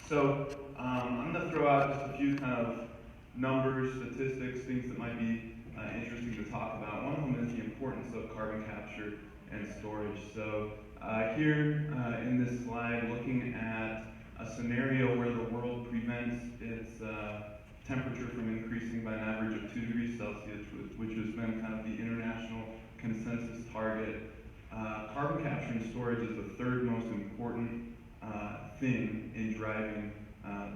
So I'm going to throw out just a few kind of numbers, statistics, things that might be interesting to talk about. One of them is the importance of carbon capture and storage. So here in this slide, looking at a scenario where the world prevents its temperature from increasing by an average of 2 degrees Celsius, which has been kind of the international consensus target. Carbon capture and storage is the third most important thing in driving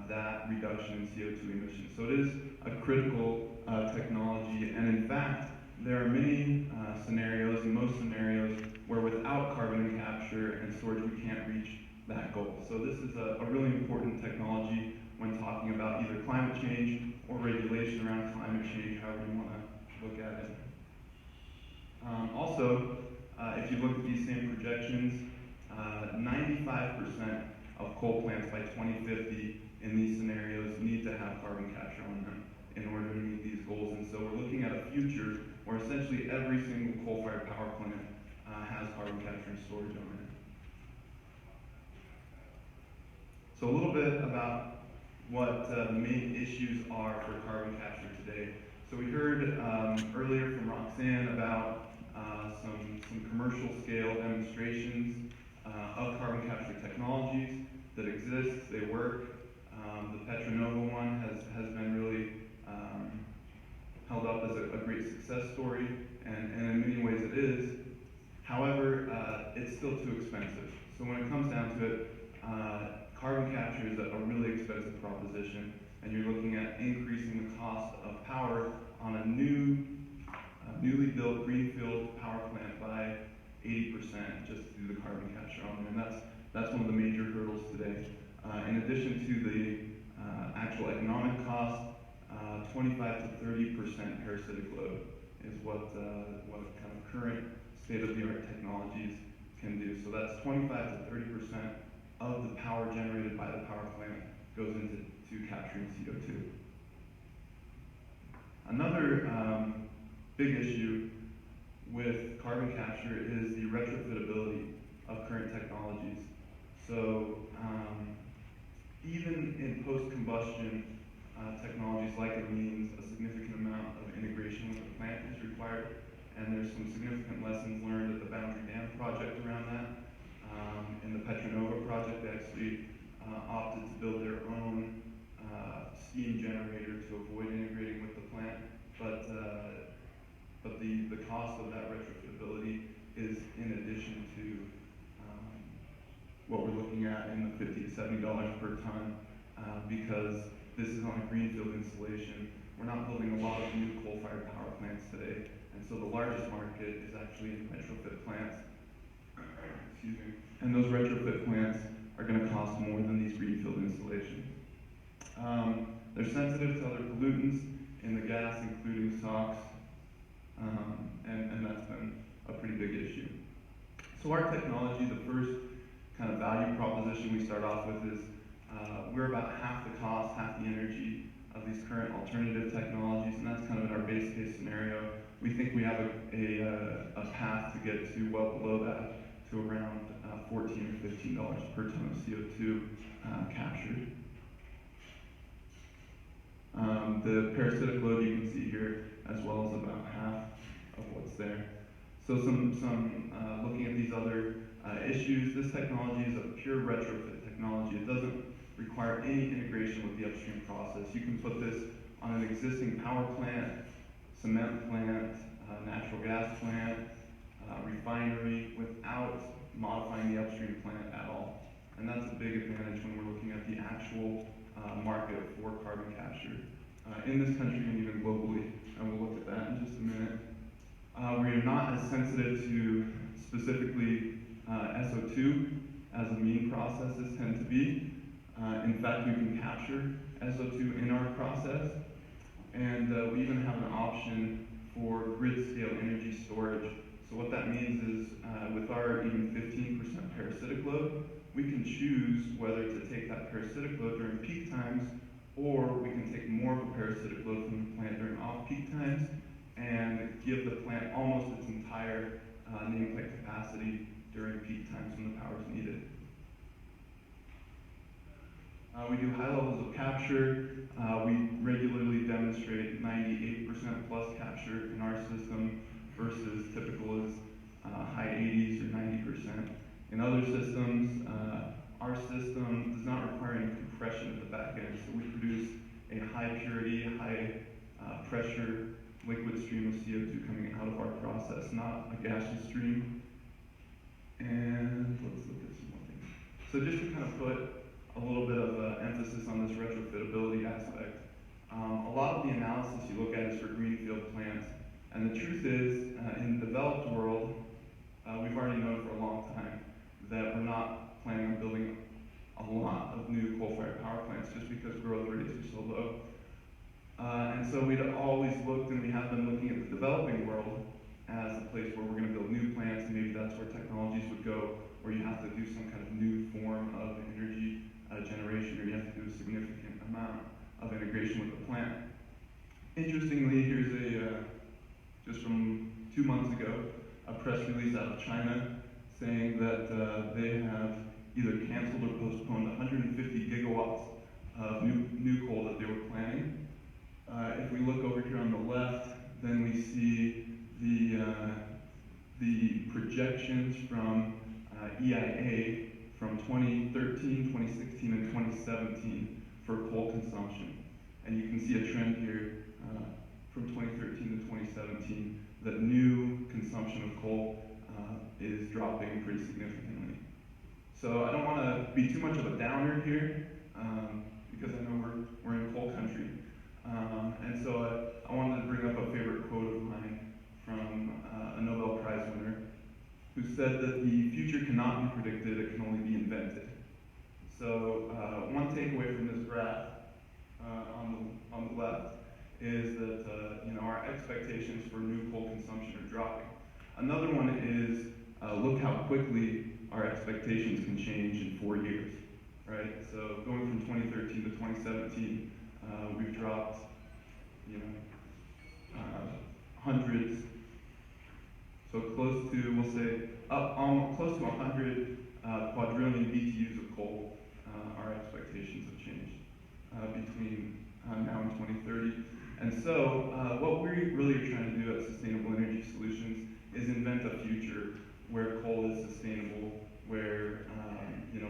that reduction in CO2 emissions. So it is a critical technology, and in fact, there are many scenarios, and most scenarios, where without carbon capture and storage, we can't reach that goal. So this is a really important technology when talking about either climate change or regulation around climate change, however you want to look at it. Also, if you look at these same projections, 95% of coal plants by 2050 in these scenarios need to have carbon capture on them in order to meet these goals. And so we're looking at a future where essentially every single coal-fired power plant has carbon capture and storage on it. So a little bit about what the main issues are for carbon capture today. So we heard earlier from Roxanne about some commercial scale demonstrations of carbon capture technologies that exist, they work. The Petronova one has been really held up as a great success story, and in many ways it is. However, it's still too expensive. So when it comes down to it, carbon capture is a really expensive proposition, and you're looking at increasing the cost of power on a newly built greenfield power plant by 80% just to do the carbon capture on there, and that's one of the major hurdles today. In addition to the actual economic cost, 25 to 30% parasitic load is what kind of current state-of-the-art technologies can do. So that's 25 to 30% of the power generated by the power plant goes into capturing CO2. Another big issue with carbon capture is the retrofitability of current technologies. So even in post-combustion technologies like amines, a significant amount of integration with the plant is required, and there's some significant lessons learned at the Boundary Dam project around that. In the Petronova project, they actually opted to build their own steam generator to avoid integrating with the plant, but the cost of that retrofitability is in addition to what we're looking at in the $50 to $70 per ton, because this is on a greenfield installation. We're not building a lot of new coal-fired power plants today, and so the largest market is actually in retrofit plants. Excuse me. And those retrofit plants are going to cost more than these greenfield installations. They're sensitive to other pollutants in the gas, including SOx, and that's been a pretty big issue. So our technology, the first kind of value proposition we start off with is we're about half the cost, half the energy of these current alternative technologies, and that's kind of in our base case scenario. We think we have a path to get to well below that, to around $14 or $15 per ton of CO2 captured. The parasitic load you can see here, as well as about half of what's there. So some looking at these other issues, this technology is a pure retrofit technology. It doesn't require any integration with the upstream process. You can put this on an existing power plant, cement plant, natural gas plant, refinery, without modifying the upstream plant at all. And that's a big advantage when we're looking at the actual market for carbon capture in this country and even globally. And we'll look at that in just a minute. We are not as sensitive to specifically SO2 as amine processes tend to be. In fact, we can capture SO2 in our process, and we even have an option for grid-scale energy storage. So what that means is, with our even 15% parasitic load, we can choose whether to take that parasitic load during peak times, or we can take more of a parasitic load from the plant during off-peak times, and give the plant almost its entire nameplate capacity during peak times when the power is needed. We do high levels of capture. We regularly demonstrate 98% plus capture in our system versus typical is high 80s or 90%. In other systems, our system does not require any compression at the back end, so we produce a high purity, high pressure liquid stream of CO2 coming out of our process, not a gaseous stream. And let's look at some more things. So just to kind of put a little bit of emphasis on this retrofitability aspect, a lot of the analysis you look at is for greenfield plants, and the truth is, in the developed world, we've already known for a long time that we're not planning on building a lot of new coal-fired power plants just because growth rates are so low. And so we'd always looked, and we have been looking at the developing world as a place where we're going to build new plants, and maybe that's where technologies would go, where you have to do some kind of new form of energy generation, or you have to do a significant amount of integration with the plant. Interestingly, here's just from 2 months ago, a press release out of China saying that they have either canceled or postponed 150 gigawatts of new coal that they were planning. If we look over here on the left, then we see the projections from EIA from 2013, 2016, and 2017 for coal consumption. And you can see a trend here from 2013 to 2017 that new consumption of coal is dropping pretty significantly. So I don't want to be too much of a downer here because I know we're in coal country. And so I wanted to bring up a favorite quote of mine from a Nobel Prize winner who said that the future cannot be predicted, it can only be invented. So one takeaway from this graph on the left is that our expectations for new coal consumption are dropping. Another one is look how quickly our expectations can change in 4 years, right? So going from 2013 to 2017, we've dropped, hundreds, so close to, we'll say, close to 100 quadrillion BTUs of coal. Our expectations have changed between now and 2030. And so what we really are trying to do at Sustainable Energy Solutions is invent a future where coal is sustainable, where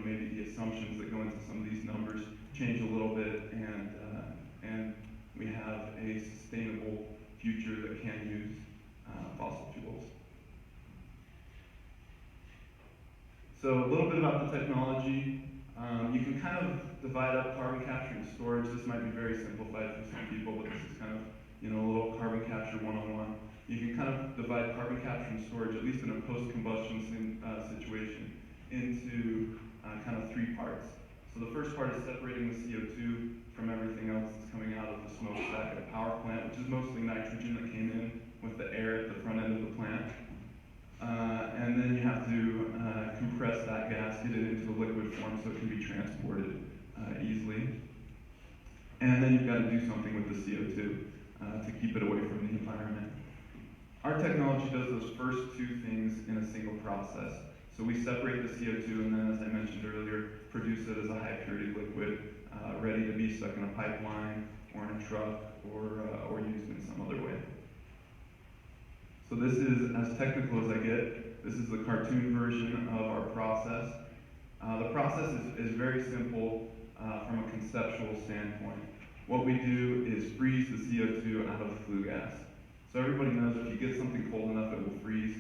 maybe the assumptions that go into some of these numbers change a little bit, and we have a sustainable future that can use fossil fuels. So a little bit about the technology. You can kind of divide up carbon capture and storage. This might be very simplified for some people, but this is kind of a little carbon capture 101. You can kind of divide carbon capture and storage, at least in a post-combustion situation, into kind of 3 parts. So the first part is separating the CO2 from everything else that's coming out of the smokestack at a power plant, which is mostly nitrogen that came in with the air at the front end of the plant. And then you have to compress that gas, get it into a liquid form so it can be transported easily. And then you've got to do something with the CO2 to keep it away from the environment. Our technology does those first 2 things in a single process. So we separate the CO2 and then, as I mentioned earlier, produce it as a high purity liquid, ready to be stuck in a pipeline or in a truck or used in some other way. So this is as technical as I get. This is the cartoon version of our process. The process is very simple from a conceptual standpoint. What we do is freeze the CO2 out of the flue gas. So everybody knows if you get something cold enough, it will freeze,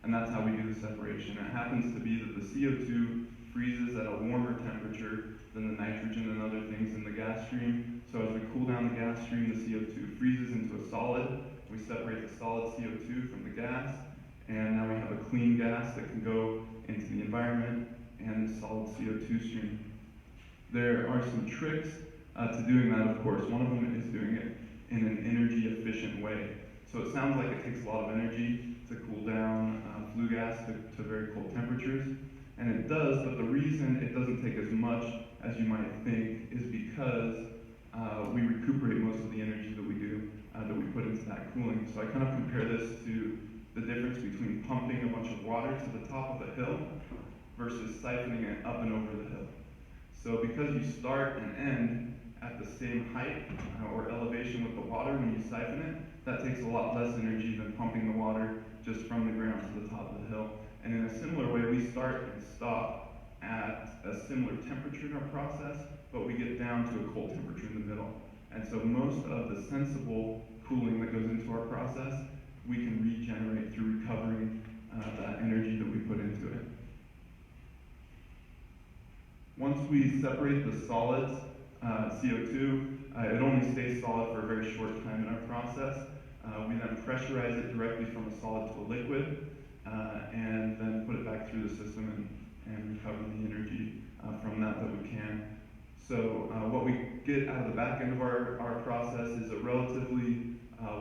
and that's how we do the separation. It happens to be that the CO2 freezes at a warmer temperature than the nitrogen and other things in the gas stream. So as we cool down the gas stream, the CO2 freezes into a solid. We separate the solid CO2 from the gas, and now we have a clean gas that can go into the environment and the solid CO2 stream. There are some tricks to doing that, of course. One of them is doing it in an energy efficient way. So it sounds like it takes a lot of energy to cool down flue gas to very cold temperatures, and it does, but the reason it doesn't take as much as you might think is because we recuperate most of the energy that we do, that we put into that cooling. So I kind of compare this to the difference between pumping a bunch of water to the top of a hill versus siphoning it up and over the hill. So because you start and end at the same height or elevation with the water when you siphon it, that takes a lot less energy than pumping the water just from the ground to the top of the hill. And in a similar way, we start and stop at a similar temperature in our process, but we get down to a cold temperature in the middle. And so most of the sensible cooling that goes into our process, we can regenerate through recovering that energy that we put into it. Once we separate the solids, CO2, it only stays solid for a very short time in our process. We then pressurize it directly from a solid to a liquid, and then put it back through the system and recover the energy from that we can. So what we get out of the back end of our process is a relatively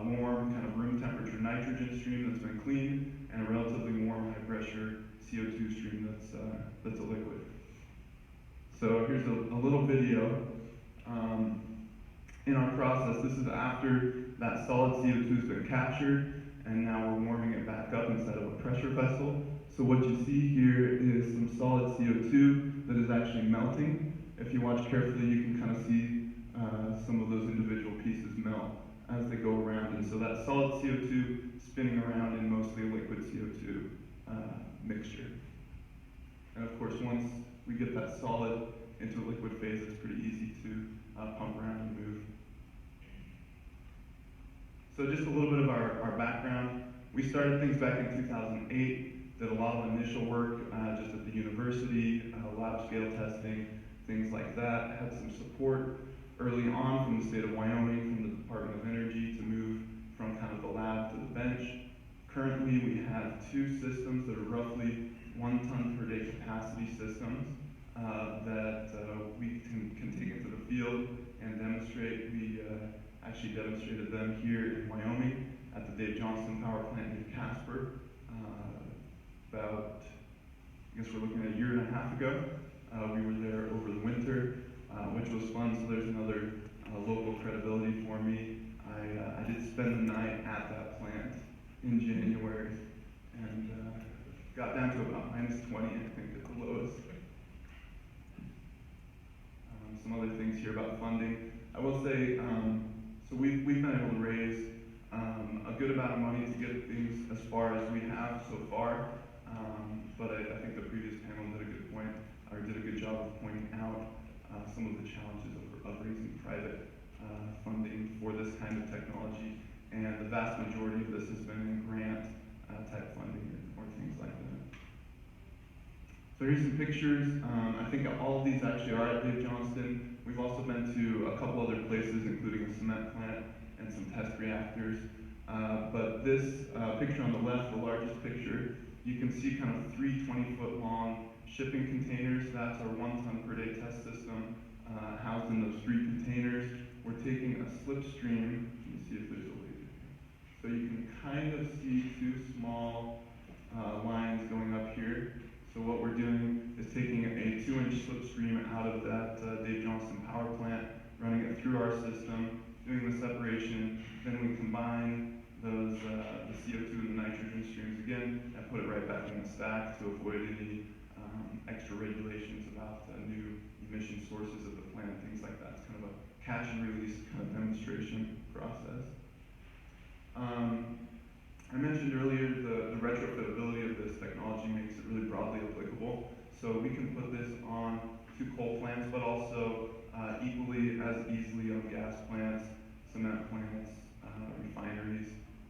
warm, kind of room temperature nitrogen stream that's been cleaned, and a relatively warm, high pressure CO2 stream that's a liquid. So here's a little video. In our process, this is after that solid CO2 has been captured, and now we're warming it back up inside of a pressure vessel. So what you see here is some solid CO2 that is actually melting. If you watch carefully, you can kind of see some of those individual pieces melt as they go around. And so that solid CO2 spinning around in mostly a liquid CO2 mixture. And of course, once we get that solid into a liquid phase, it's pretty easy to pump around and move. So just a little bit of our background. We started things back in 2008, did a lot of initial work just at the university, lab scale testing, things like that. Had some support early on from the state of Wyoming, from the Department of Energy, to move from kind of the lab to the bench. Currently, we have two systems that are roughly 1 ton per day capacity systems that we can take into the field and demonstrate. We actually demonstrated them here in Wyoming at the Dave Johnston Power Plant in Casper about, I guess we're looking at a year and a half ago. We were there over the winter, which was fun, so there's another local credibility for me. I did spend the night at that plant in January and got down to about -20, I think, at the lowest. Some other things here about funding. I will say, so we've been able to raise a good amount of money to get things as far as we have so far, but I think the previous panel did a good job of pointing out some of the challenges of raising private funding for this kind of technology, and the vast majority of this has been in grant type funding or things like that. So here's some pictures. I think all of these actually are at Dave Johnston. We've also been to a couple other places, including a cement plant and some test reactors. But this picture on the left, the largest picture, you can see kind of 3 20-foot long shipping containers. That's our 1 ton per day test system housed in those 3 containers. We're taking a slipstream. Let me see if there's a laser here. So you can kind of see 2 small lines going up here. So what we're doing is taking a 2-inch slipstream out of that Dave Johnston power plant, running it through our system, doing the separation, then we combine those the CO2 and the nitrogen streams again, and put it right back in the stack to avoid any extra regulations about new emission sources of the plant, things like that. It's kind of a catch and release kind of demonstration process. I mentioned earlier the retrofitability of this technology makes it really broadly applicable. So we can put this on to coal plants, but also equally as easily on gas plants, cement plants, refineries,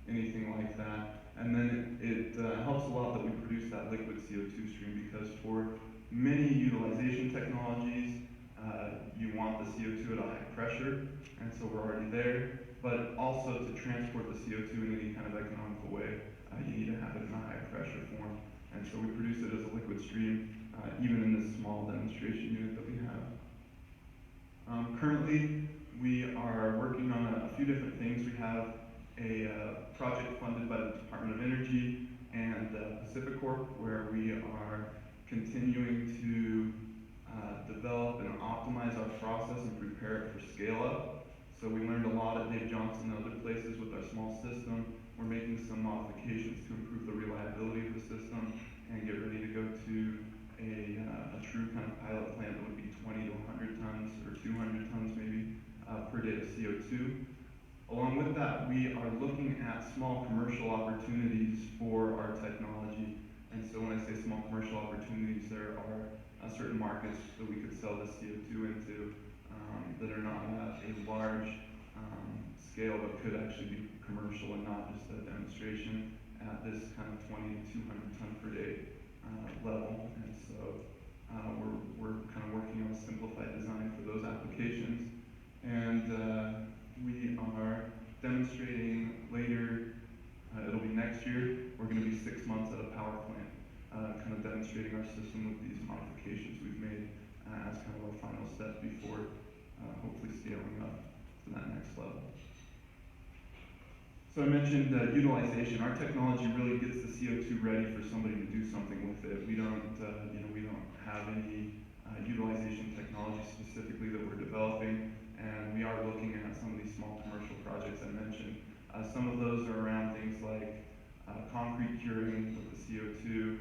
anything like that. And then it helps a lot that we produce that liquid CO2 stream, because for many utilization technologies, you want the CO2 at a high pressure, and so we're already there. But also to transport the CO2 in any kind of economical way, you need to have it in a high pressure form. And so we produce it as a liquid stream, even in this small demonstration unit that we have. Currently, we are working on a few different things. We have a project funded by the Department of Energy and PacifiCorp, where we are continuing to develop and optimize our process and prepare it for scale up. So we learned a lot at Dave Johnston and other places with our small system. We're making some modifications to improve the reliability of the system and get ready to go to a true kind of pilot plant that would be 20 to 100 tons or 200 tons maybe per day of CO2. Along with that, we are looking at small commercial opportunities for our technology. And so when I say small commercial opportunities, there are certain markets that we could sell this CO2 into that are not at a large scale, but could actually be commercial and not just a demonstration at this kind of 20 to 200 ton per day level. And so we're kind of working on a simplified design for those applications. And we are demonstrating later, it'll be next year, we're going to be 6 months at a power plant, kind of demonstrating our system with these modifications we've made as kind of our final step before hopefully scaling up to that next level. So I mentioned utilization. Our technology really gets the CO2 ready for somebody to do something with it. We don't have any utilization technology specifically that we're developing, and we are looking at some of these small commercial projects I mentioned. Some of those are around things like concrete curing with the CO2,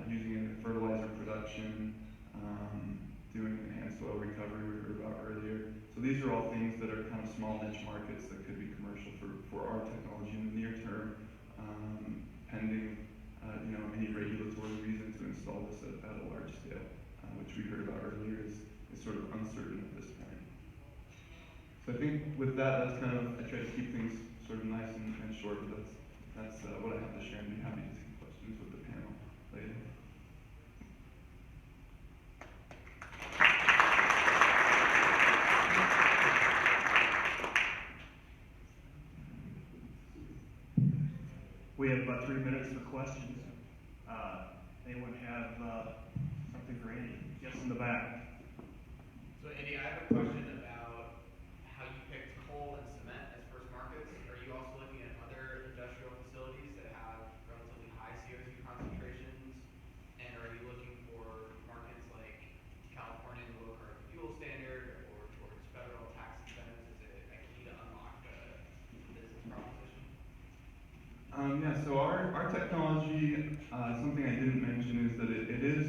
using it in fertilizer production, doing enhanced soil recovery we heard about earlier. So these are all things that are kind of small niche markets that could be commercial for our technology in the near term, pending any regulatory reason to install this at a large scale, which we heard about earlier is sort of uncertain at this point. So I think with that, that's kind of, I try to keep things sort of nice and short, but that's what I have to share, and be happy to take questions with the panel later. We have about 3 minutes for questions. Anyone have something for Andy? Yes, in the back. So Andy, I have a question about how you picked coal and cement as first markets. Are you also looking at other industrial facilities that have relatively high CO2 concentrations? And are you looking for markets like California and the low carbon fuel standard, or towards federal tax incentives? Is it a key to unlock the business proposition? Yeah, so our technology, something I didn't mention is that it is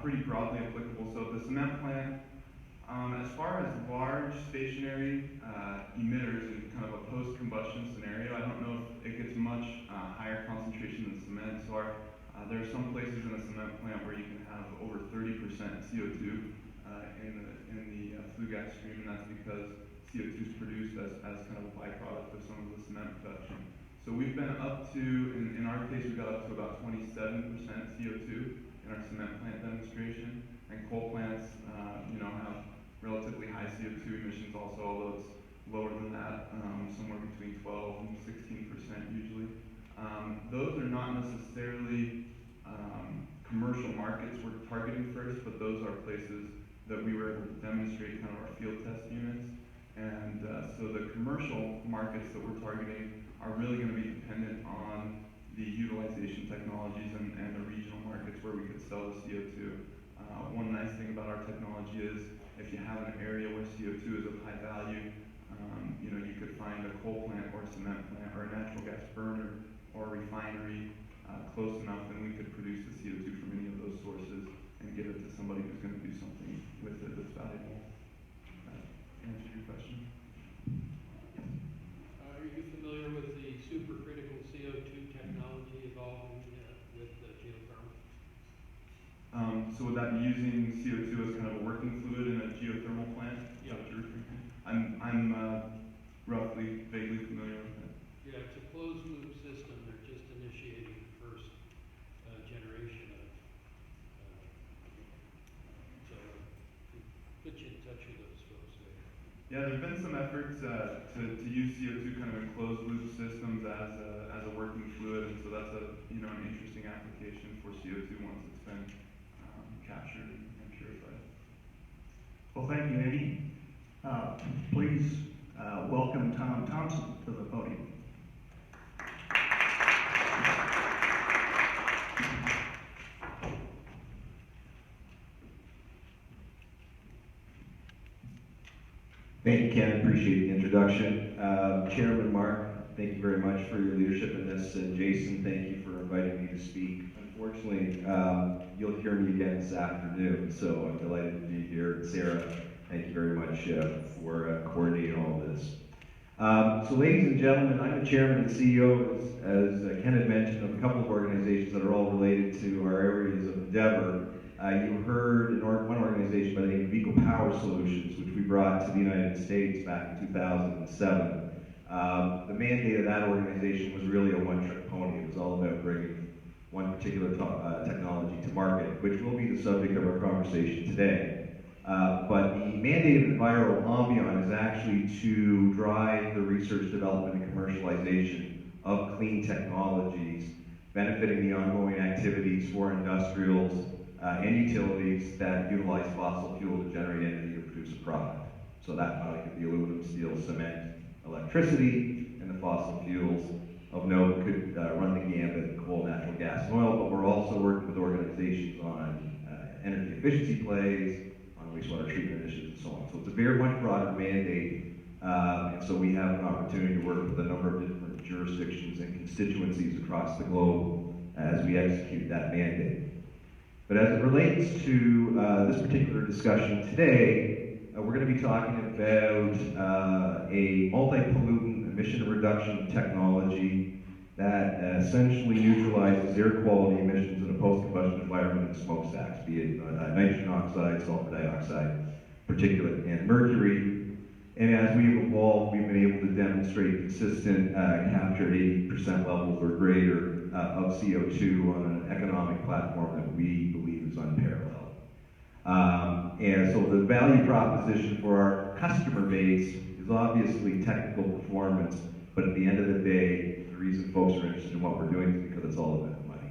pretty broadly applicable. So the cement plant, as far as large stationary emitters in kind of a post-combustion scenario, I don't know if it gets much higher concentration than cement. So there are some places in a cement plant where you can have over 30% CO2 in the flue gas stream, and that's because CO2 is produced as kind of a byproduct of some of the cement production. So we've been up to, in our case, we got up to about 27% CO2 in our cement plant demonstration, and coal plants, have relatively high CO2 emissions also, although it's lower than that, somewhere between 12 and 16% usually. Those are not necessarily commercial markets we're targeting first, but those are places that we were able to demonstrate kind of our field test units. And so the commercial markets that we're targeting are really going to be dependent on the utilization technologies and the regional markets where we could sell the CO2. One nice thing about our technology is if you have an area where CO2 is of high value, you could find a coal plant or a cement plant or a natural gas burner or a refinery close enough, and we could produce the CO2 from any of those sources and give it to somebody who's going to do something with it that's valuable. That answers your question. Are you familiar with the supercritical CO2 technology evolving with geothermal? So would that be using CO2 as kind of a working fluid in a geothermal plant? Yeah. I'm roughly, vaguely familiar with it. Yeah, it's a closed loop system. They're just initiating the first generation of, so put you in touch with those folks there. Yeah, there have been some efforts to use CO2 kind of in closed loop systems as a working fluid, and so that's an interesting application for CO2 once it's been captured and purified. Well, thank you, Andy. Please welcome Tom Thompson to the podium. Thank you, Ken. Appreciate the introduction. Chairman Mark, thank you very much for your leadership in this. And Jason, thank you for inviting me to speak. Unfortunately, you'll hear me again this afternoon, so I'm delighted to be here. Sarah, thank you very much for coordinating all of this. So ladies and gentlemen, I'm the chairman and CEO, as Ken had mentioned, of a couple of organizations that are all related to our areas of endeavor. You heard one organization by the name of Eco Power Solutions, which we brought to the United States back in 2007. The mandate of that organization was really a one-trick pony. It was all about bringing one particular technology to market, which will be the subject of our conversation today. But the mandate of EnviroAmbion is actually to drive the research, development, and commercialization of clean technologies, benefiting the ongoing activities for industrials and utilities that utilize fossil fuel to generate energy to produce a product. So that could be aluminum, steel, cement, electricity, and the fossil fuels of note could run the gambit: coal, natural gas, and oil. But we're also working with organizations on energy efficiency plays, on wastewater treatment initiatives, and so on. So it's a very much broader mandate, and so we have an opportunity to work with a number of different jurisdictions and constituencies across the globe as we execute that mandate. But as it relates to this particular discussion today, we're going to be talking about a multi-pollutant emission reduction technology that essentially neutralizes air quality emissions in a post-combustion environment and smokestacks, be it nitrogen oxide, sulfur dioxide, particulate, and mercury. And as we've evolved, we've been able to demonstrate consistent capture at 80% levels or greater of CO2 on an economic platform that we believe is unparalleled. And so the value proposition for our customer base is obviously technical performance, but at the end of the day, the reason folks are interested in what we're doing is because it's all about the money.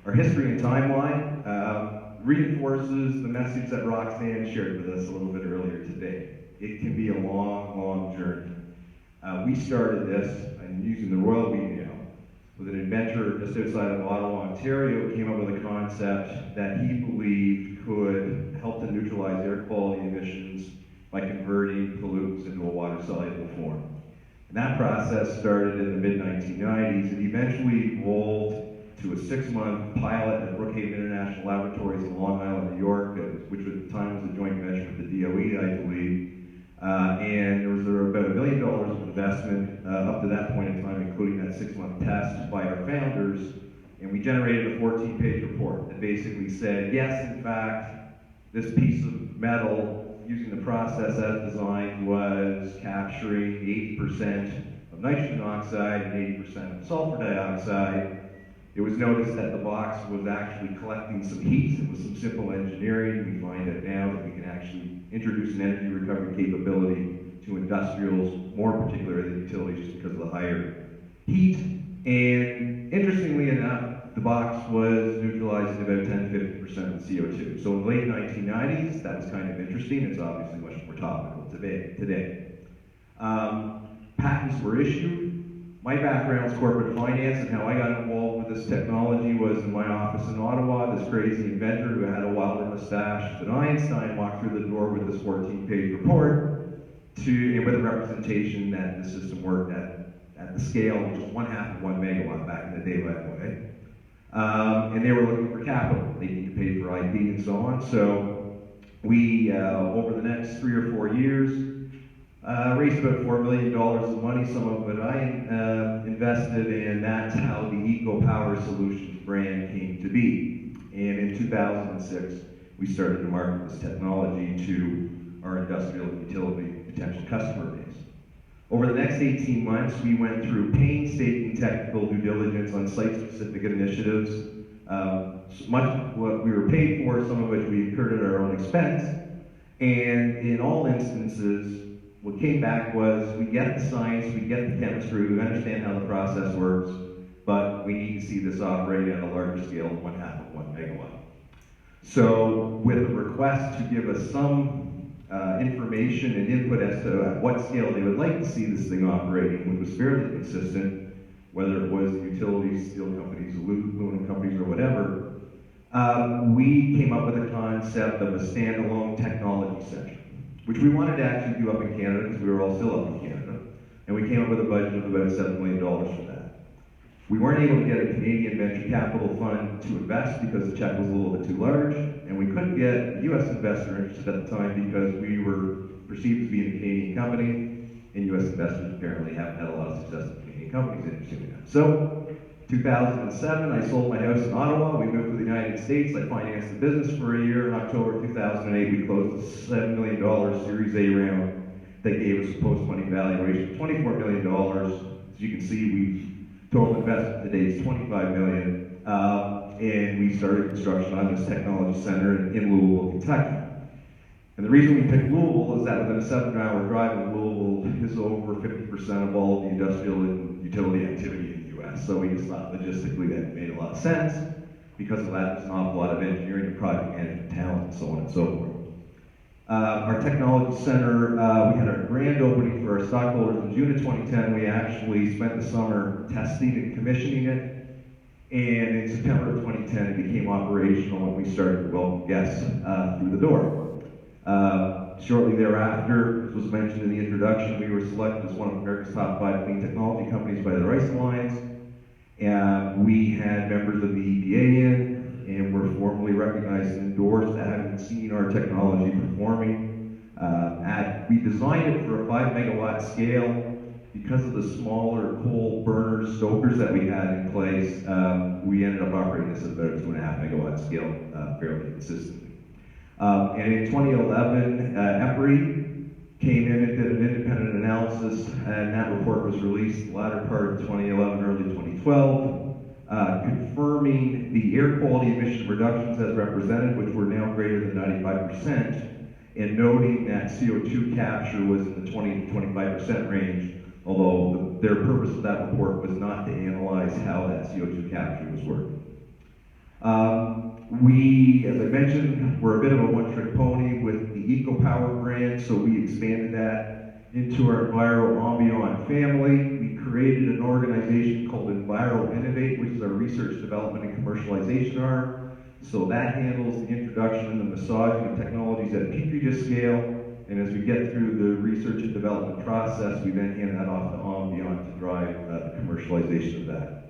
Our history and timeline reinforces the message that Roxanne shared with us a little bit earlier today. It can be a long, long journey. We started this, I'm using the Royal We now, with an inventor just outside of Ottawa, Ontario, who came up with a concept that he believed could help to neutralize air quality emissions by converting pollutants into a water-soluble form. And that process started in the mid-1990s. It eventually evolved to a 6-month pilot at Brookhaven International Laboratories in Long Island, New York, which at the time was a joint venture with the DOE, I believe. And there was about $1 million of investment up to that point in time, including that 6-month test by our founders. And we generated a 14-page report that basically said, yes, in fact, this piece of metal, using the process as designed, was capturing 80% of nitrogen oxide and 80% of sulfur dioxide. It was noticed that the box was actually collecting some heat. It was some simple engineering. We find out now that we can actually introduce an energy recovery capability to industrials, more particularly the utilities, just because of the higher heat. And interestingly enough, the box was neutralizing about 10 to 50% of the CO2. So in the late 1990s, that was kind of interesting. It's obviously much more topical today. Patents were issued. My background is corporate finance, and how I got involved with this technology was in my office in Ottawa. This crazy inventor who had a wilder mustache than Einstein walked through the door with this 14-page report with a representation that the system worked at the scale, which was 1/2 of 1 megawatt back in the day, by the way. And they were looking for capital. They needed to pay for IP and so on. So we, over the next 3 or 4 years, raised about $4 million of money, some of it I invested in. That's how the Eco Power Solutions brand came to be. And in 2006, we started to market this technology to our industrial and utility potential customer base. Over the next 18 months, we went through painstaking technical due diligence on site-specific initiatives. Much of what we were paid for, some of which we incurred at our own expense. And in all instances, what came back was, we get the science, we get the chemistry, we understand how the process works, but we need to see this operate at a larger scale than 1/2 of 1 megawatt. So with a request to give us some information and input as to at what scale they would like to see this thing operating, which was fairly consistent, whether it was utilities, steel companies, aluminum companies, or whatever, we came up with a concept of a standalone technology center, which we wanted to actually do up in Canada because we were all still up in Canada. And we came up with a budget of about $7 million for that. We weren't able to get a Canadian venture capital fund to invest because the check was a little bit too large, and we couldn't get a US investor interested at the time because we were perceived to be a Canadian company, and US investors apparently haven't had a lot of success with Canadian companies, interestingly enough. So, 2007, I sold my house in Ottawa, we moved to the United States, I financed the business for a year. In October 2008, we closed a $7 million Series A round that gave us a post-money valuation of $24 million. As you can see, we total investment today is $25 million, and we started construction on this technology center in Louisville, Kentucky. And the reason we picked Louisville is that within a 7-hour drive of Louisville is over 50% of all the industrial and utility activity in the US. So we just thought logistically that made a lot of sense. Because of that, there's an awful lot of engineering and project management talent and so on and so forth. Our technology center, we had our grand opening for our stockholders in June of 2010. We actually spent the summer testing and commissioning it. And in September of 2010, it became operational and we started to welcome guests through the door. Shortly thereafter, as was mentioned in the introduction, we were selected as one of America's top 5 clean technology companies by the Rice Alliance. And we had members of the EPA in, and were formally recognized and endorsed at having seen our technology performing. We designed it for a 5 megawatt scale. Because of the smaller coal burner stokers that we had in place, we ended up operating this at about a 2.5 megawatt scale fairly consistently. And in 2011, EPRI came in and did an independent analysis, and that report was released the latter part of 2011, early 2012, confirming the air quality emission reductions as represented, which were now greater than 95%, and noting that CO2 capture was in the 20 to 25% range, although their purpose of that report was not to analyze how that CO2 capture was working. We, as I mentioned, were a bit of a one-trick pony with the EcoPower brand, so we expanded that into our Enviro Ambiant family. We created an organization called Enviro Innovate, which is our research, development, and commercialization arm. So that handles the introduction and the massaging of technologies at Petri dish scale. And as we get through the research and development process, we then hand that off to Ambiant to drive the commercialization of that.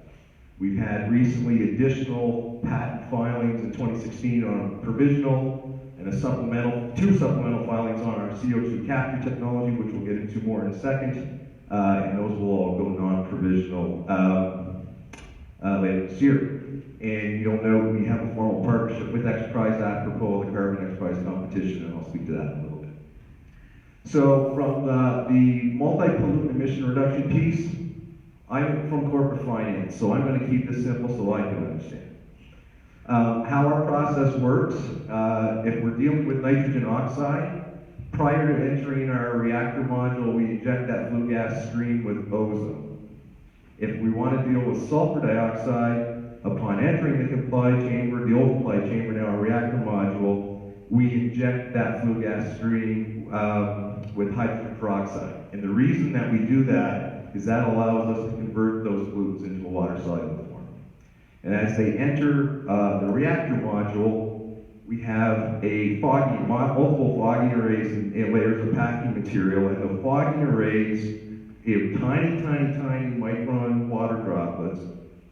We've had recently additional patent filings in 2016 on provisional and two supplemental filings on our CO2 capture technology, which we'll get into more in a second. And those will all go non-provisional later this year. And you'll note we have a formal partnership with XPRIZE apropos the Carbon XPRIZE competition, and I'll speak to that in a little bit. So from the multi-pollutant emission reduction piece, I'm from corporate finance, so I'm going to keep this simple so I can understand. How our process works, if we're dealing with nitrogen oxide, prior to entering our reactor module, we inject that flue gas stream with ozone. If we want to deal with sulfur dioxide, upon entering the supply chamber, the old supply chamber, now our reactor module, we inject that flue gas stream with hydrogen peroxide. And the reason that we do that is that allows us to convert those pollutants into a water-soluble form. And as they enter the reactor module, we have multiple fogging arrays and layers of packing material, and the fogging arrays have tiny, tiny, tiny micron water droplets,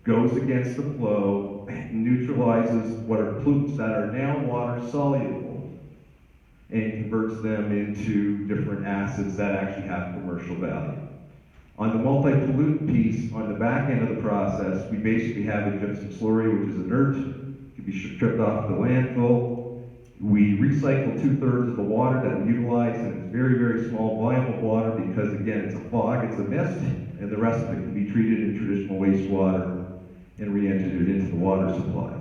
goes against the flow, and neutralizes what are pollutants that are now water-soluble, and converts them into different acids that actually have commercial value. On the multi-pollutant piece, on the back end of the process, we basically have a gypsum slurry, which is inert, can be stripped off the landfill. We recycle 2/3 of the water that we utilize, and it's very, very small volume of water because, again, it's a fog, it's a mist, and the rest of it can be treated in traditional wastewater and re-entered into the water supply.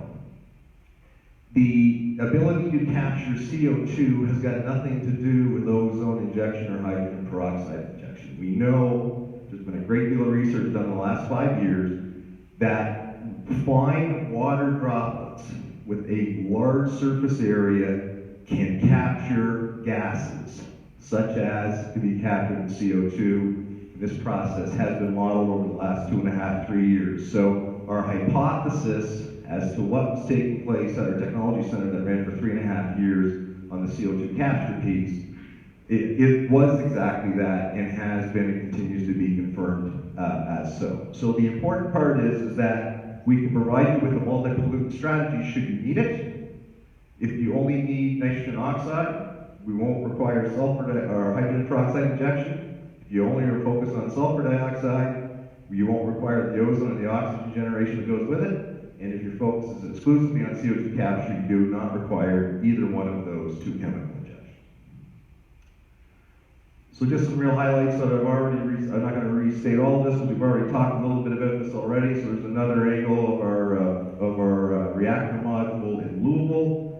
The ability to capture CO2 has got nothing to do with ozone injection or hydrogen peroxide injection. We know there's been a great deal of research done in the last 5 years that fine water droplets with a large surface area can capture gases, such as can be captured in CO2. This process has been modeled over the last 2.5, 3 years. So our hypothesis as to what was taking place at our technology center that ran for 3.5 years on the CO2 capture piece It was exactly that and has been and continues to be confirmed as so. So the important part is that we can provide you with a multi-pollutant strategy should you need it. If you only need nitrogen oxide, we won't require or hydrogen peroxide injection. If you only are focused on sulfur dioxide, you won't require the ozone and the oxygen generation that goes with it. And if your focus is exclusively on CO2 capture, you do not require either one of those two chemical injections. So just some real highlights that I've already, I'm not going to restate all of this, because we've already talked a little bit about this already. So there's another angle of our reactor module in Louisville.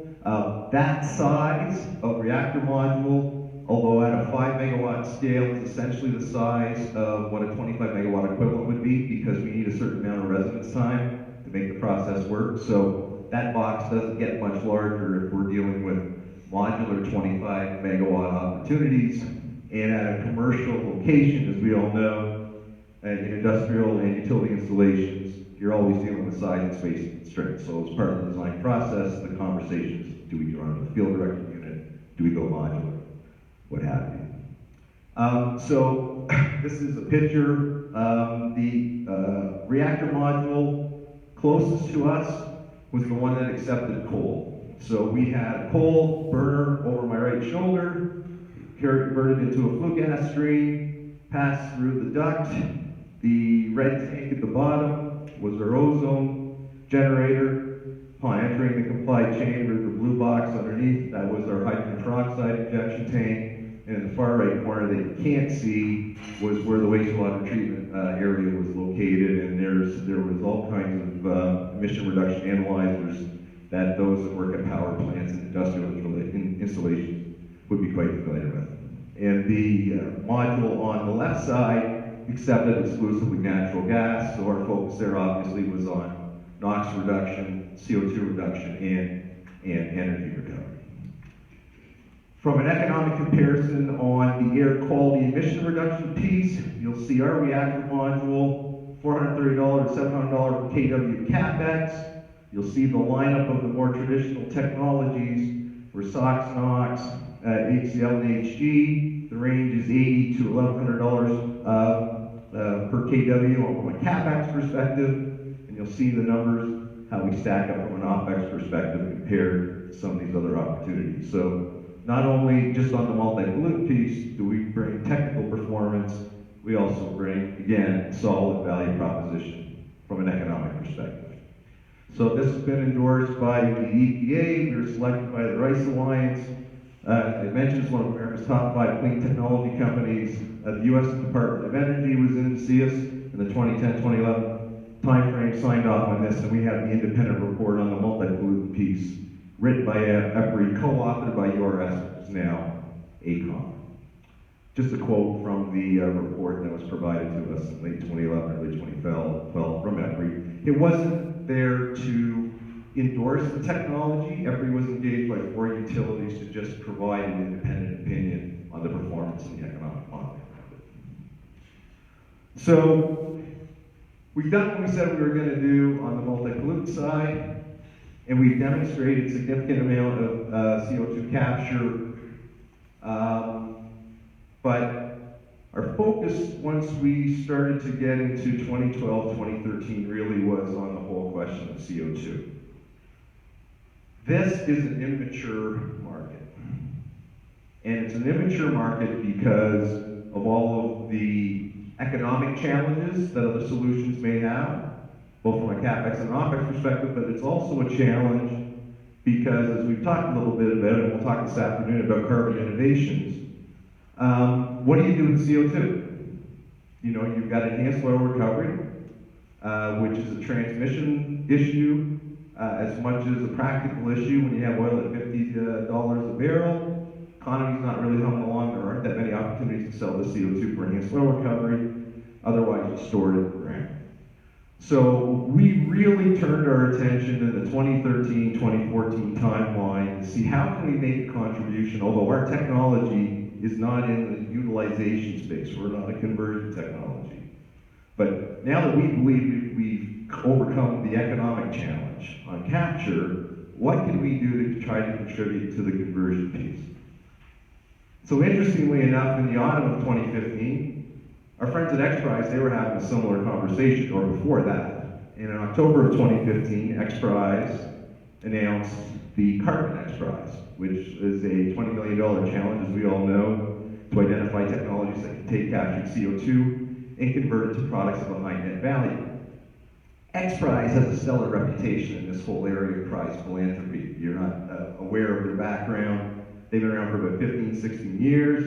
That size of reactor module, although at a 5 megawatt scale, is essentially the size of what a 25 megawatt equivalent would be, because we need a certain amount of residence time to make the process work. So that box doesn't get much larger if we're dealing with modular 25 megawatt opportunities. And at a commercial location, as we all know, in industrial and utility installations, you're always dealing with size and space constraints. So as part of the design process, the conversations, do we run the field directed unit? Do we go modular? What have you? So this is a picture. The reactor module closest to us was the one that accepted coal. So we had a coal burner over my right shoulder, converted into a flue gas stream, passed through the duct. The red tank at the bottom was our ozone generator. Upon entering the complied chamber, the blue box underneath, that was our hydrogen peroxide injection tank. And in the far right corner that you can't see was where the wastewater treatment area was located. And there was all kinds of emission reduction analyzers that those that work at power plants and industrial installations would be quite familiar with. And the module on the left side accepted exclusively natural gas, so our focus there obviously was on NOx reduction, CO2 reduction, and energy recovery. From an economic comparison on the air quality emission reduction piece, you'll see our reactor module, $430 to $700 per kW CapEx. You'll see the lineup of the more traditional technologies for SOx, NOx, HCl and HG. The range is $80 to $1,100 per kW from a CapEx perspective, and you'll see the numbers, how we stack up from an OpEx perspective compared to some of these other opportunities. So not only just on the multi-pollutant piece do we bring technical performance, we also bring, again, solid value proposition from an economic perspective. So this has been endorsed by the EPA. We were selected by the Rice Alliance. It mentions one of America's top 5 clean technology companies. The U.S. Department of Energy was in to see us in the 2010-2011 timeframe, signed off on this, and we have the independent report on the multi-pollutant piece, written by EPRI, co-authored by URS, which is now AECOM. Just a quote from the report that was provided to us in late 2011, early 2012 from EPRI. It wasn't there to endorse the technology. EPRI was engaged by 4 utilities to just provide an independent opinion on the performance and the economic model. So we've done what we said we were going to do on the multi-pollutant side, and we've demonstrated significant amount of CO2 capture. But our focus, once we started to get into 2012, 2013, really was on the whole question of CO2. This is an immature market. And it's an immature market because of all of the economic challenges that other solutions may have, both from a CapEx and OpEx perspective, but it's also a challenge because, as we've talked a little bit about, and we'll talk this afternoon about carbon innovations, what do you do with CO2? You know, you've got enhanced oil recovery, which is a transmission issue, as much as a practical issue when you have oil at $50 a barrel. Economy's not really humming along. There aren't that many opportunities to sell the CO2 for enhanced oil recovery. Otherwise, it's stored in the ground. So we really turned our attention to the 2013-2014 timeline to see how can we make a contribution, although our technology is not in the utilization space. We're not a conversion technology. But now that we believe we've overcome the economic challenge on capture, what can we do to try to contribute to the conversion piece? So interestingly enough, in the autumn of 2015, our friends at XPRIZE, they were having a similar conversation, or before that. And in October of 2015, XPRIZE announced the Carbon XPRIZE, which is a $20 million challenge, as we all know, to identify technologies that can take captured CO2 and convert it to products of a high net value. XPRIZE has a stellar reputation in this whole area of prize philanthropy. You're not aware of their background. They've been around for about 15, 16 years.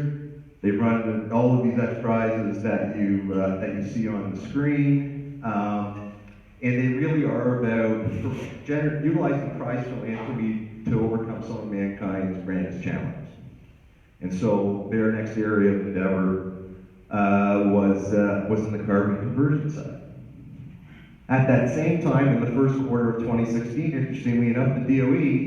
They've run all of these XPRIZes that you see on the screen. And they really are about utilizing prize philanthropy to overcome some of mankind's grandest challenges. And so their next area of endeavor was in the carbon conversion side. At that same time, in the first quarter of 2016, interestingly enough, the DOE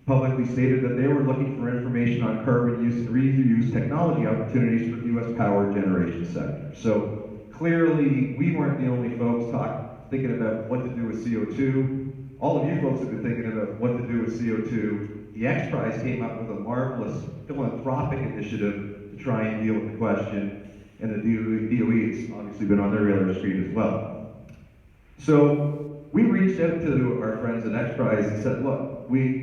publicly stated that they were looking for information on carbon use and reuse technology opportunities for the U.S. power generation sector. So clearly, we weren't the only folks thinking about what to do with CO2. All of you folks have been thinking about what to do with CO2. The XPRIZE came up with a marvelous philanthropic initiative to try and deal with the question, and the DOE has obviously been on their radar screen as well. So we reached out to our friends at XPRIZE and said, look, we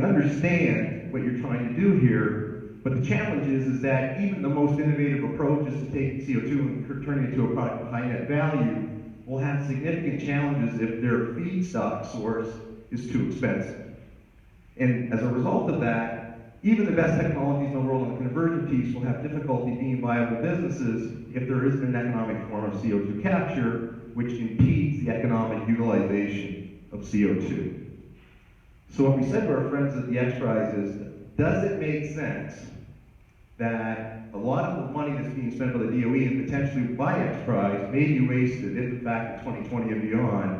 understand what you're trying to do here, but the challenge is that even the most innovative approaches to taking CO2 and turning it into a product of high net value will have significant challenges if their feedstock source is too expensive. And as a result of that, even the best technologies in the world on the conversion piece will have difficulty being viable businesses if there isn't an economic form of CO2 capture, which impedes the economic utilization of CO2. So what we said to our friends at the XPRIZE is, does it make sense that a lot of the money that's being spent by the DOE and potentially by XPRIZE may be wasted if, in fact, in 2020 and beyond,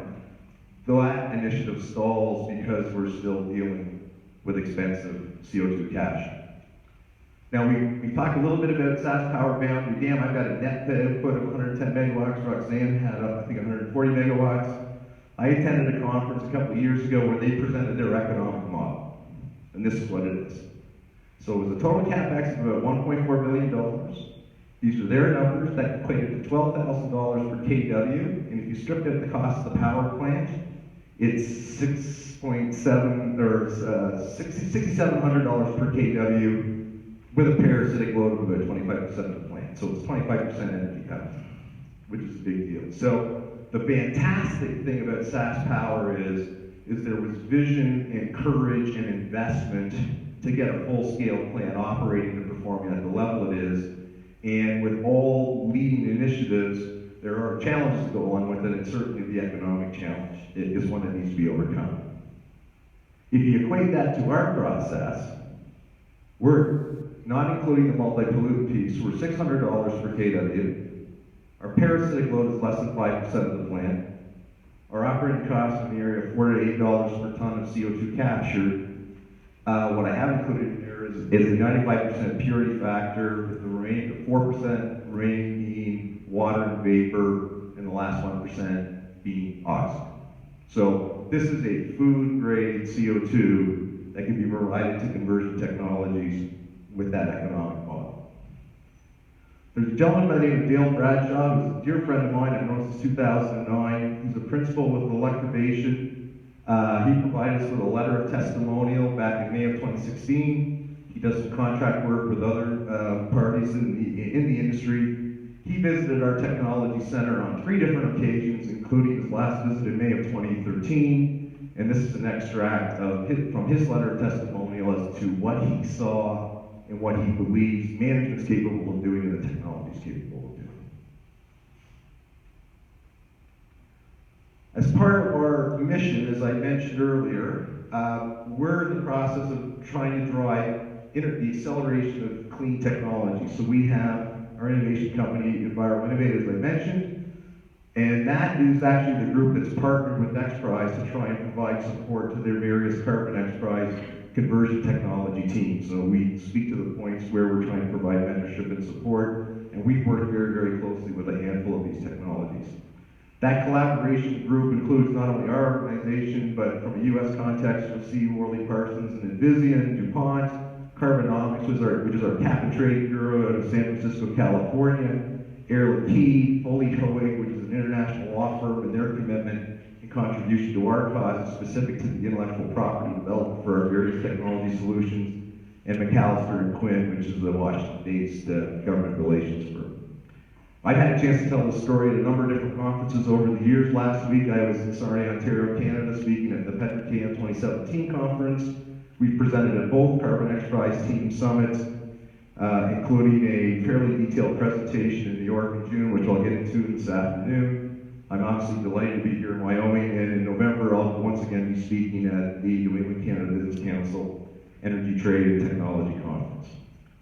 that initiative stalls because we're still dealing with expensive CO2 capture? Now, we talked a little bit about SAS Power Boundary Dam. I've got a net output of 110 megawatts. Roxanne had, I think, 140 megawatts. I attended a conference a couple of years ago where they presented their economic model. And this is what it is. So it was a total capex of about $1.4 billion. These are their numbers that equated to $12,000 per kW. And if you stripped out the cost of the power plant, it's $6,700 per kW with a parasitic load of about 25% of the plant. So it's 25% energy cost, which is a big deal. So the fantastic thing about SAS Power is there was vision and courage and investment to get a full-scale plant operating and performing at the level it is. And with all leading initiatives, there are challenges that go along with it, and certainly the economic challenge is one that needs to be overcome. If you equate that to our process, we're not including the multi-pollutant piece, we're $600 per kW. Our parasitic load is less than 5% of the plant. Our operating costs in the area of $4 to $8 per ton of CO2 captured. What I have included in there is a 95% purity factor, the remaining 4% remaining being water and vapor, and the last 1% being oxygen. So this is a food-grade CO2 that can be provided to conversion technologies with that economic model. There's a gentleman by the name of Dale Bradshaw, who's a dear friend of mine. I've known since 2009. He's a principal with Electrovation. He provided us with a letter of testimonial back in May of 2016. He does some contract work with other parties in the industry. He visited our technology center on 3 different occasions, including his last visit in May of 2013. And this is an extract from his letter of testimonial as to what he saw and what he believes management's capable of doing and the technology is capable of doing. As part of our mission, as I mentioned earlier, we're in the process of trying to drive the acceleration of clean technology. So we have our innovation company, Enviro Innovate, as I mentioned, and that is actually the group that's partnered with XPRIZE to try and provide support to their various carbon XPRIZE conversion technology teams. So we speak to the points where we're trying to provide mentorship and support, and we've worked very, very closely with a handful of these technologies. That collaboration group includes not only our organization, but from a U.S. context, with C. Worley Parsons and Envision, DuPont, Carbonomics, which is our cap and trade bureau out of San Francisco, California, Air Liquide, Foley Coig, which is an international law firm, and their commitment and contribution to our cause is specific to the intellectual property development for our various technology solutions, and McAllister and Quinn, which is the Washington-based government relations firm. I've had a chance to tell this story at a number of different conferences over the years. Last week I was in Surrey, Ontario, Canada, speaking at the Petrochem 2017 conference. We presented at both Carbon Enterprise Team Summits, including a fairly detailed presentation in New York in June, which I'll get into this afternoon. I'm obviously delighted to be here in Wyoming, and in November I'll once again be speaking at the New England Canada Business Council Energy Trade and Technology Conference.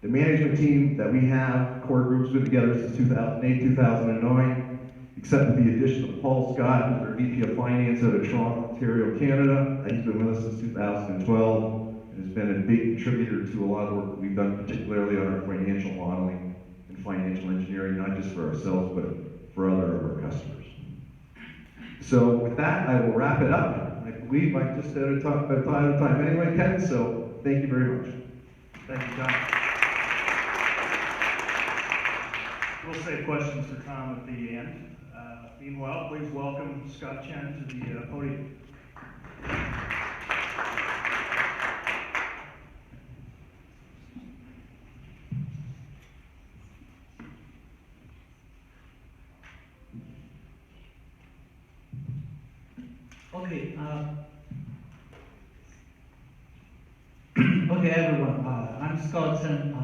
The management team that we have, core group's been together since 2008, 2009, except with the addition of Paul Scott, who's our VP of Finance out of Toronto, Ontario, Canada. He's been with us since 2012 and has been a big contributor to a lot of the work that we've done, particularly on our financial modeling and financial engineering, not just for ourselves, but for other of our customers. So with that, I will wrap it up. I believe I just had to talk about time anyway, Ken, so thank you very much. Thank you, Tom. We'll save questions for Tom at the end. Meanwhile, please welcome Scott Chen to the podium. Okay, okay, everyone. I'm Scott Chen.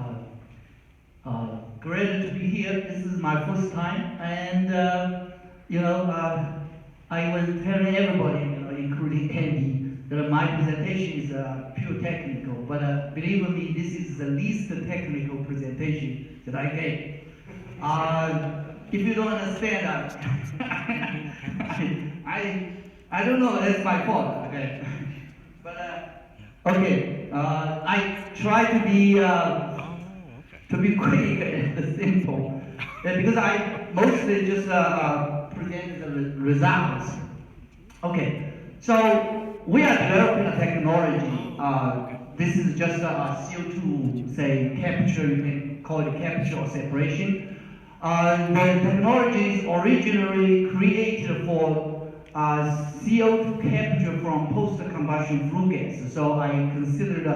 Great to be here. This is my first time, and I was telling everybody, including Andy, that my presentation is pure technical. But believe me, this is the least technical presentation that I gave. If you don't understand, I don't know. That's my fault. Okay, but okay. I try to be quick and simple, because I mostly just present the results. Okay, so we are developing a technology. This is just a CO2, say, capture. You can call it capture or separation. The technology is originally created for CO2 capture from post-combustion flue gas. So I considered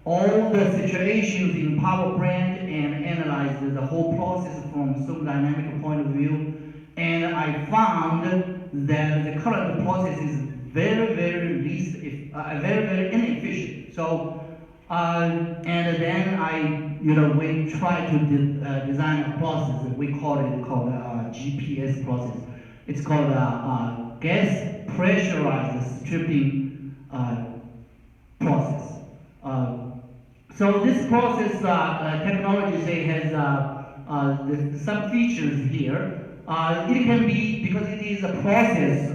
all the situations in power plant and analyzed the whole process from thermodynamic point of view. And I found that the current process is very, very very inefficient. So, and then we try to design a process. We call it GPS process. It's called gas pressurized stripping process. So this process technology say has some features here. It can be, because it is a process,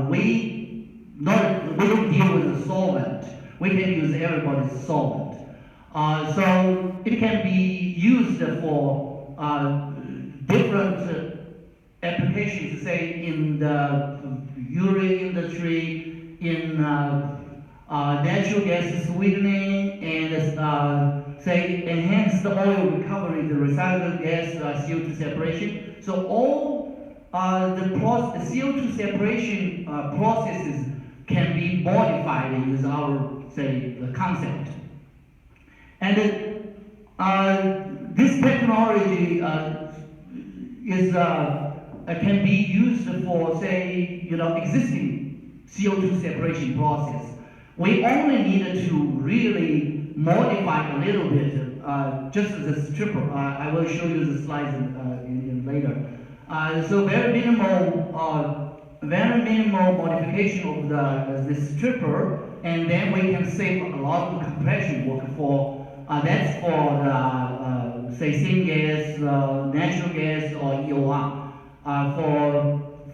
we don't deal with the solvent. We can use everybody's solvent. So it can be used for different applications, say in the urea industry, in natural gas sweetening, and say enhanced oil recovery, the recycled gas CO2 separation. So all the CO2 separation processes can be modified with our, say, the concept. And this technology can be used for, say, existing CO2 separation process. We only need to really modify a little bit, just as a stripper. I will show you the slides in later. So very minimal modification of the stripper, and then we can save a lot of compression work for. That's for the say syngas, natural gas, or EOR.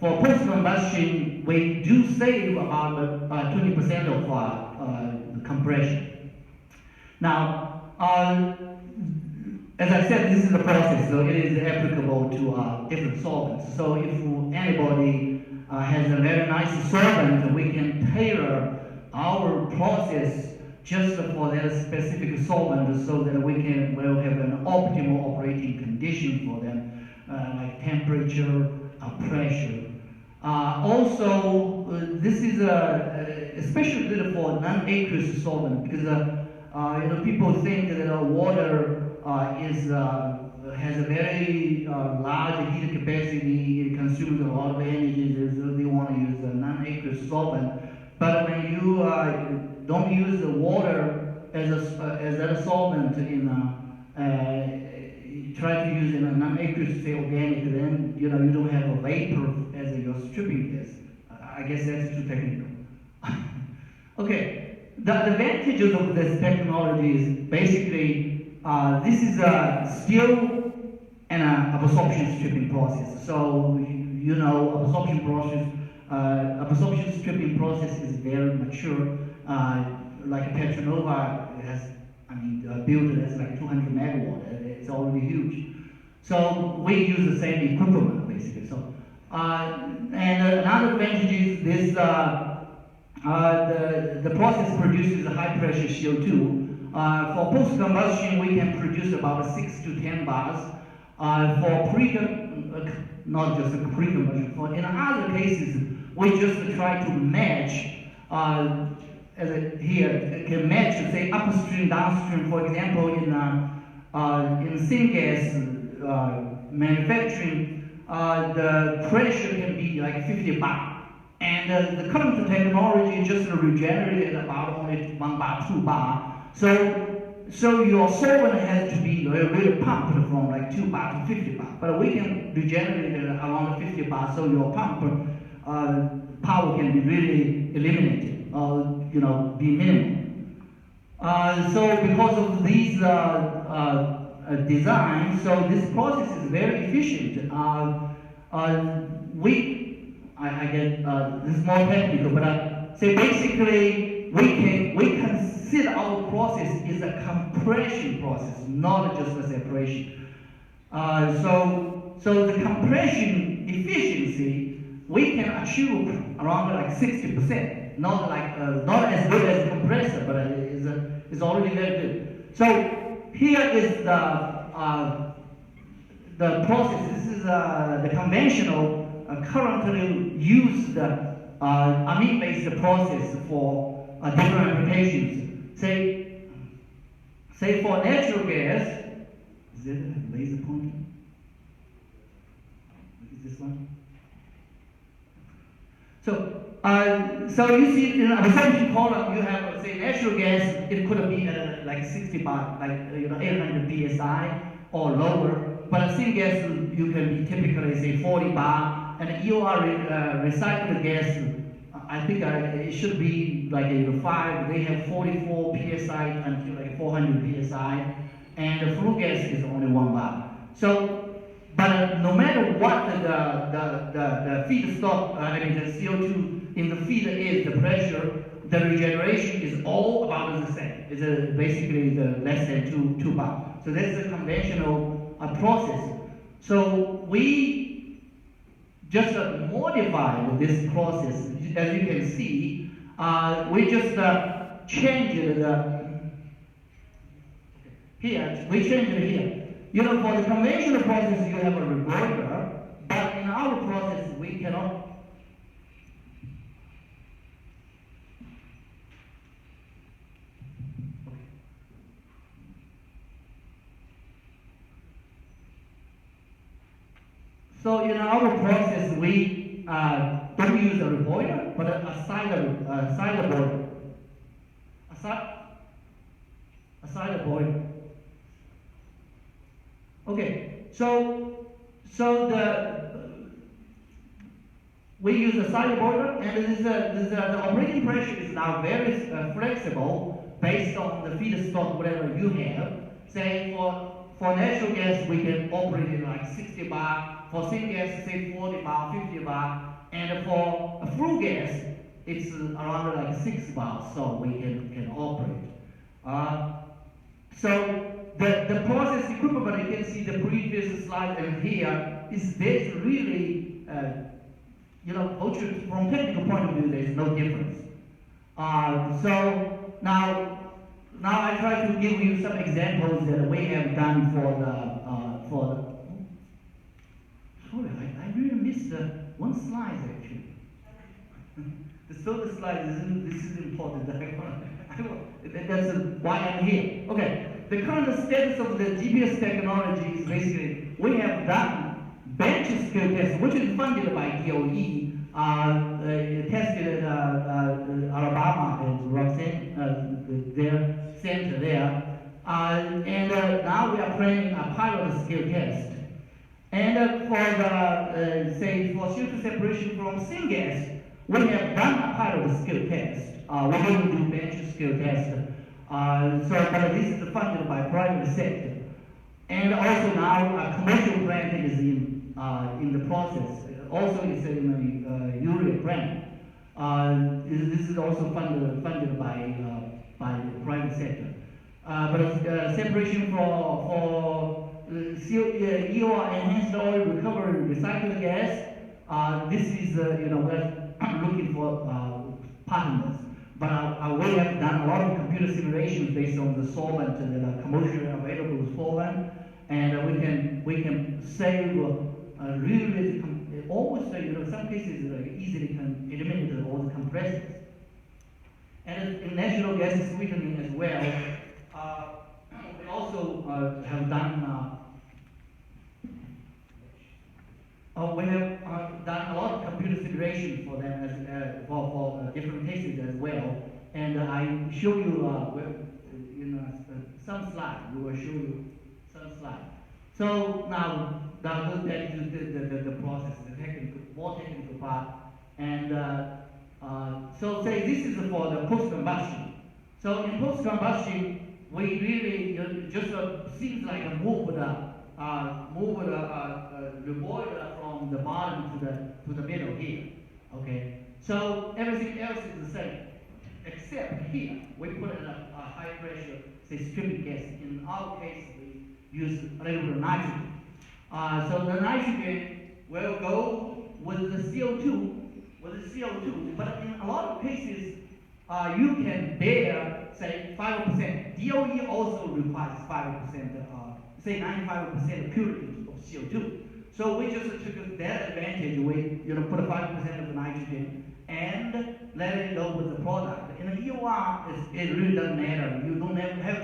For post-combustion, we do save about 20% of the compression. Now, as I said, this is the process, so it is applicable to different solvents. So if anybody has a very nice solvent, we can tailor our process just for their specific solvent so that will have an optimal operating condition for them, like temperature, pressure. Also, this is especially good for non-aqueous solvent because people think that water has a very large heat capacity. It consumes a lot of energy, so they want to use a non-aqueous solvent. But when you don't use the water as a solvent you try to use in a non-aqueous, say organic, then you don't have a vapor as your stripping gas. I guess that's too technical. Okay, the advantages of this technology is basically this is a still an absorption stripping process. So absorption stripping process is very mature. Like Petronova has, built as like 200 megawatt. It's already huge. So we use the same equipment basically. So and another advantage is this: the process produces a high pressure CO2. For post combustion, we can produce about 6 to 10 bars. For not just a pre-combustion. For in other cases, we just try to match. Here can match, say, upstream, downstream. For example, in syngas manufacturing, the pressure can be like 50 bar, and the current technology just regenerated about only 1 bar, 2 bar. So your solvent has to be really pumped from like 2 bar to 50 bar, but we can regenerate it around 50 bar, so your pump power can be really eliminated. Be minimal. So because of these designs, so this process is very efficient. I get this is more technical, but say basically we consider our process is a compression process, not just a separation. So the compression efficiency we can achieve around like 60%. Not as good as the compressor, but it's already very good. So here is the process. This is the conventional currently used amine-based process for different applications. Say for natural gas. Is it a laser pointer? Is this one? So you see in absorption column you have say natural gas. It could be like 60 bar, like 800 psi or lower. But syngas you can be typically say 40 bar, and you are recycled gas. I think it should be like 5. They have 44 psi until like 400 psi, and the flue gas is only 1 bar. So. But no matter what the feedstock, the CO2 in the feed is, the pressure, the regeneration is all about the same. It's basically less than 2 bar. So that's the conventional process. So we just modified this process. As you can see, we just changed here. We changed it here. For the conventional process, you have a rebroiler, but in our process, we cannot. Okay. So in our process, we don't use a rebroiler, but a cider boiler. A cider boiler. Okay, so we use a cider boiler, and the operating pressure is now very flexible based on the feedstock, whatever you have. Say for natural gas, we can operate it like 60 bar. For syngas, say 40 bar, 50 bar, and for a flue gas, it's around like 6 bars, so we can operate. So the process equipment, you can see the previous slide and here, is there's really, from technical point of view, there's no difference. So now, now I try to give you some examples that we have done for the. Sorry, I really missed one slide actually. The third slide this is important. That's why I'm here. Okay, the current status of the GPS technology is basically we have done bench scale tests, which is funded by DOE, tested at Alabama and Roxanne, their center there, and now we are planning a pilot scale test. And for the say for CO2 separation from syngas, we have done a pilot scale test. We didn't do bench scale test. But this is funded by private sector. And also now a commercial plant is in the process. Also it's in a urea plant. This is also funded by the private sector. But separation for EOR enhanced oil recovery recycled gas. This is we're looking for partners. But we have done a lot of computer simulations based on the solvent that are commercially available solvent, and we can save really almost in some cases easily can eliminate all the compressors. And in natural gas sweetening as well, we also have done. We have done a lot of computer simulation for them as for different cases as well, and I show you some slide. We will show you some slide. So now go back to the process, the more technical part, and so say this is for the post combustion. So in post combustion, we really just seems like a move the boiler from the bottom to the middle here. Okay, so everything else is the same, except here we put in a high pressure, say stripping gas. In our case, we use a little bit of nitrogen. So the nitrogen will go with the CO2, but in a lot of cases, you can bear say 5%. DOE also requires 5%. Say 95% purity of CO2. So we just took that advantage. We put a 5% of the nitrogen and let it go with the product. In the EOR, it really doesn't matter. You don't have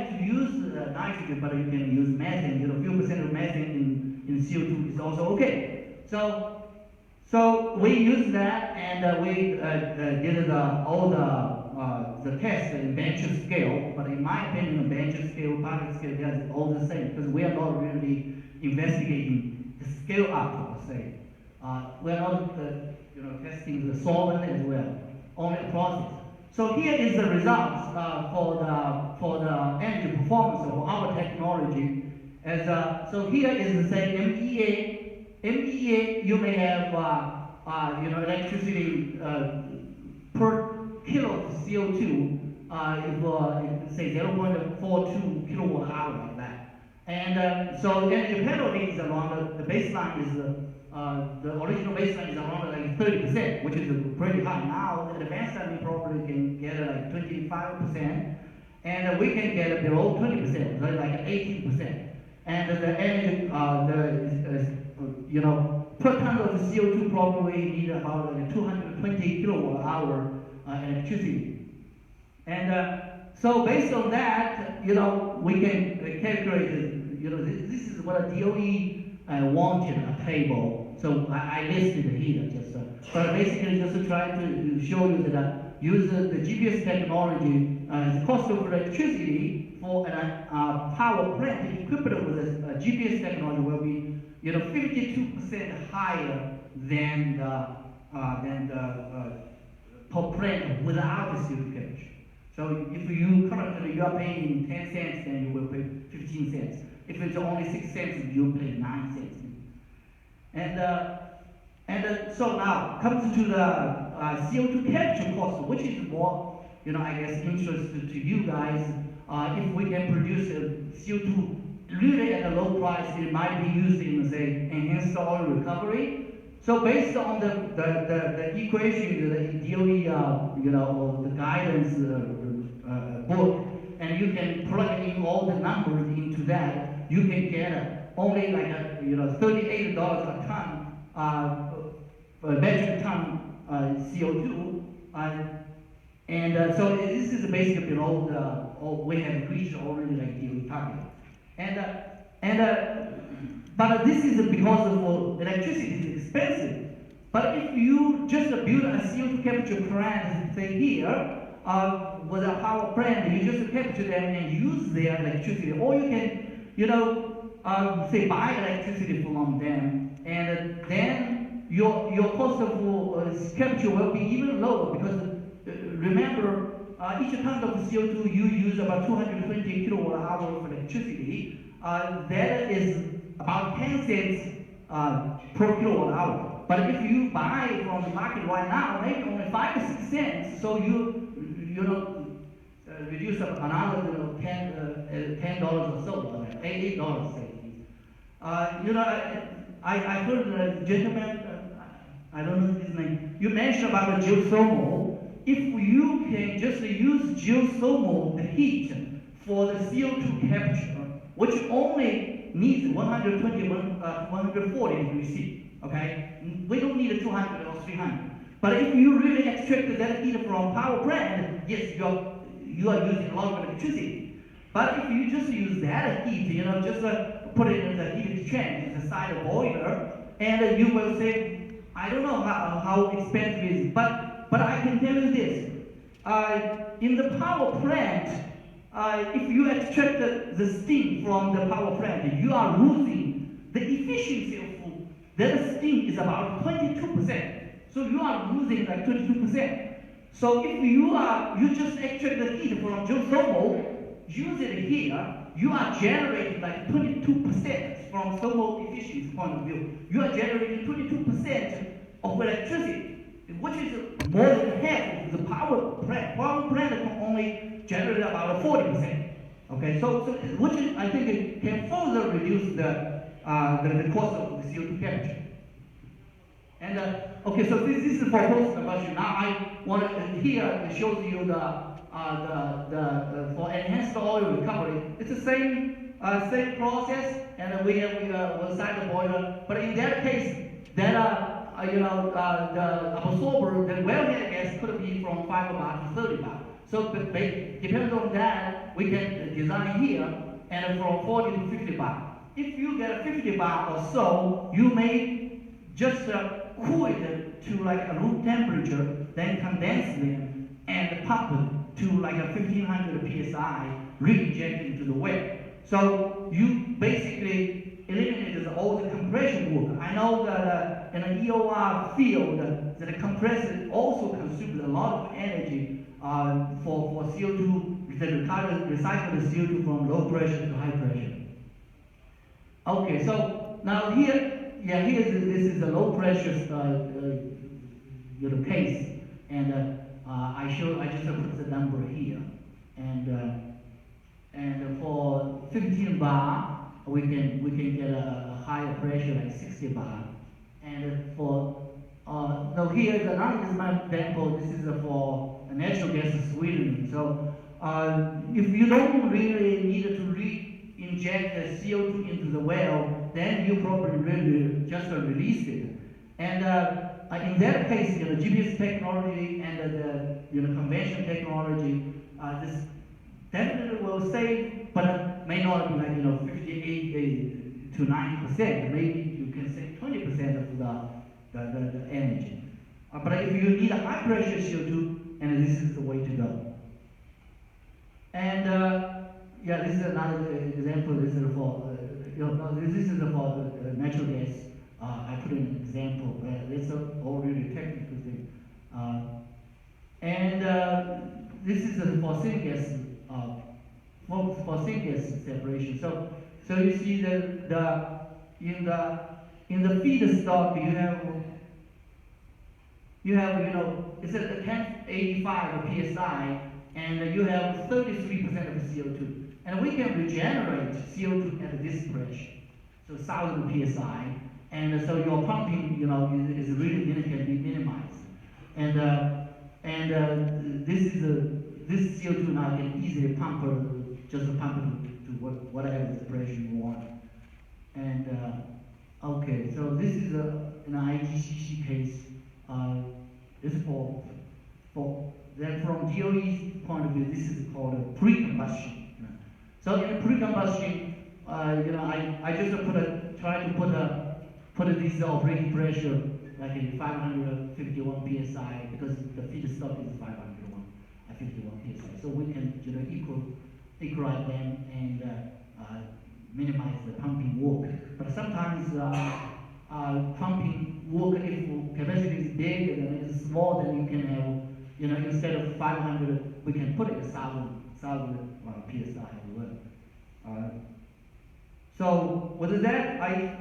to use nitrogen, but you can use methane. A few percent of methane in CO2 is also okay. So we used that, and we did all the tests in bench scale. But in my opinion, bench scale, pilot scale, they're all the same because we are not really investigating the scale up. Say we are not testing the solvent as well, only the process. So here is the results for the energy performance of our technology. So here is the say MEA. MEA, you may have electricity per kilo of CO2 if say 0.42 kilowatt hour like that. And so energy penalty is around the baseline is the original baseline is around like 30%, which is pretty high. Now the advanced study probably can get like 25%, and we can get below 20%, like 18%. And the energy per ton of CO2 probably need about 220 kilowatt hour electricity. And so based on that, we can calculate, this is what a DOE wanted a table. So I listed here just, but basically just to try to show you that use the GPS technology, the cost of electricity for a power plant equipped with a GPS technology will be 52% higher than the per plant without the CO2 capture. So if you currently you are paying 10 cents, then you will pay 15 cents. If it's only 6 cents, you pay 9 cents. And so now comes to the CO2 capture cost, which is more, I guess, interest to you guys. If we can produce CO2 really at a low price, it might be used in, say, enhanced oil recovery So based on the equation, the DOE, or the guidance book, and you can plug in all the numbers into that, you can get only like $38 a ton, a metric ton CO2, so this is basically below we have reached already like DOE target, but this is because of electricity is expensive. But if you just build a CO2 capture plant, say here, with a power plant, you just capture them and use their electricity, or you can, say buy electricity from them, and then your cost of capture will be even lower because remember, each ton of CO2 you use about 220 kilowatt hour of electricity. That is about 10 cents per kilowatt hour. But if you buy from the market right now, maybe only 5 to 6 cents, so you reduce another $10 or so, $8 say. I heard a gentleman, I don't know his name, you mentioned about the geothermal. If you can just use geothermal, the heat, for the CO2 capture, which only needs 140 degrees C, okay? We don't need 200 or 300. But if you really extract that heat from power plant, yes, you are using a lot of electricity. But if you just use that heat, just put it in the heat exchange, it's a side boiler, and you will save, I don't know how expensive it is, but I can tell you this. In the power plant, if you extract the steam from the power plant, you are losing the efficiency of that steam is about 22%. So you are losing like 22%. So if you just extract the heat from geothermal, use it here, you are generating like 22% from thermal efficiency point of view. You are generating 22% of electricity, which is more than half of the power plant. Power plant can only generate about 40%. Okay, so which is, I think it can further reduce the cost of the CO2 capture. And okay, so this is for post-combustion. Now I want to here show you for enhanced oil recovery. It's the same process, and we will side the boiler. But in that case, that the absorber, the wellhead gas could be from 5 bar to 30 bar. So depending on that, we can design here and from 40 to 50 bar. If you get a 50 bar or so, you may just cool it to like a room temperature, then condense them and pump it to like a 1500 psi, re-inject into the well. So you basically eliminated all the compression work. I know that in an EOR field, the compressor also consumes a lot of energy for CO2, the recycle the CO2 from low pressure to high pressure. Okay, so now this is a low pressure case, and I just put the number here, and for 15 bar we can get a higher pressure like 60 bar, and for now here's another example. This is for natural gas sweetening. So if you don't really need to re-inject the CO2 into the well, then you probably really just release it. And in that case, GPS technology and the conventional technology, this definitely will save, but it may not be like 58 to 90%. Maybe you can save 20% of the energy. But if you need a high pressure CO2, and this is the way to go. And this is another example. This is for this is for natural gas. I put an example. It's all really technical thing. And this is for syngas for syngas separation. So you see that in the feedstock you have it's at 1085 psi, and you have 33% of CO2, and we can regenerate CO2 at this pressure, so 1000 psi, and so your pumping, is really can be minimized. This CO2 now can easily just pump it to whatever the pressure you want. And okay, so this is an IGCC case. This for then from DOE's point of view, this is called a pre-combustion. So in pre-combustion, I just try to put this operating pressure like in 551 psi because the feedstock is 51 psi. So we can equalize them and minimize the pumping work. But sometimes pumping work, if capacity is big and it's small, then you can have, instead of 500, we can put it 1,000 psi as well. So with that, I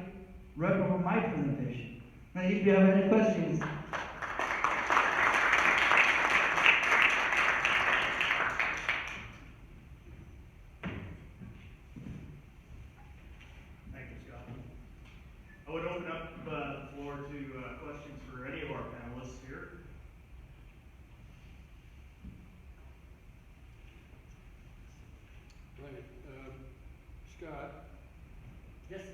wrap up my presentation. Now, if you have any questions. Thank you, Scott. I would open up the floor to questions for any of our panelists here. Right, Scott, Yes.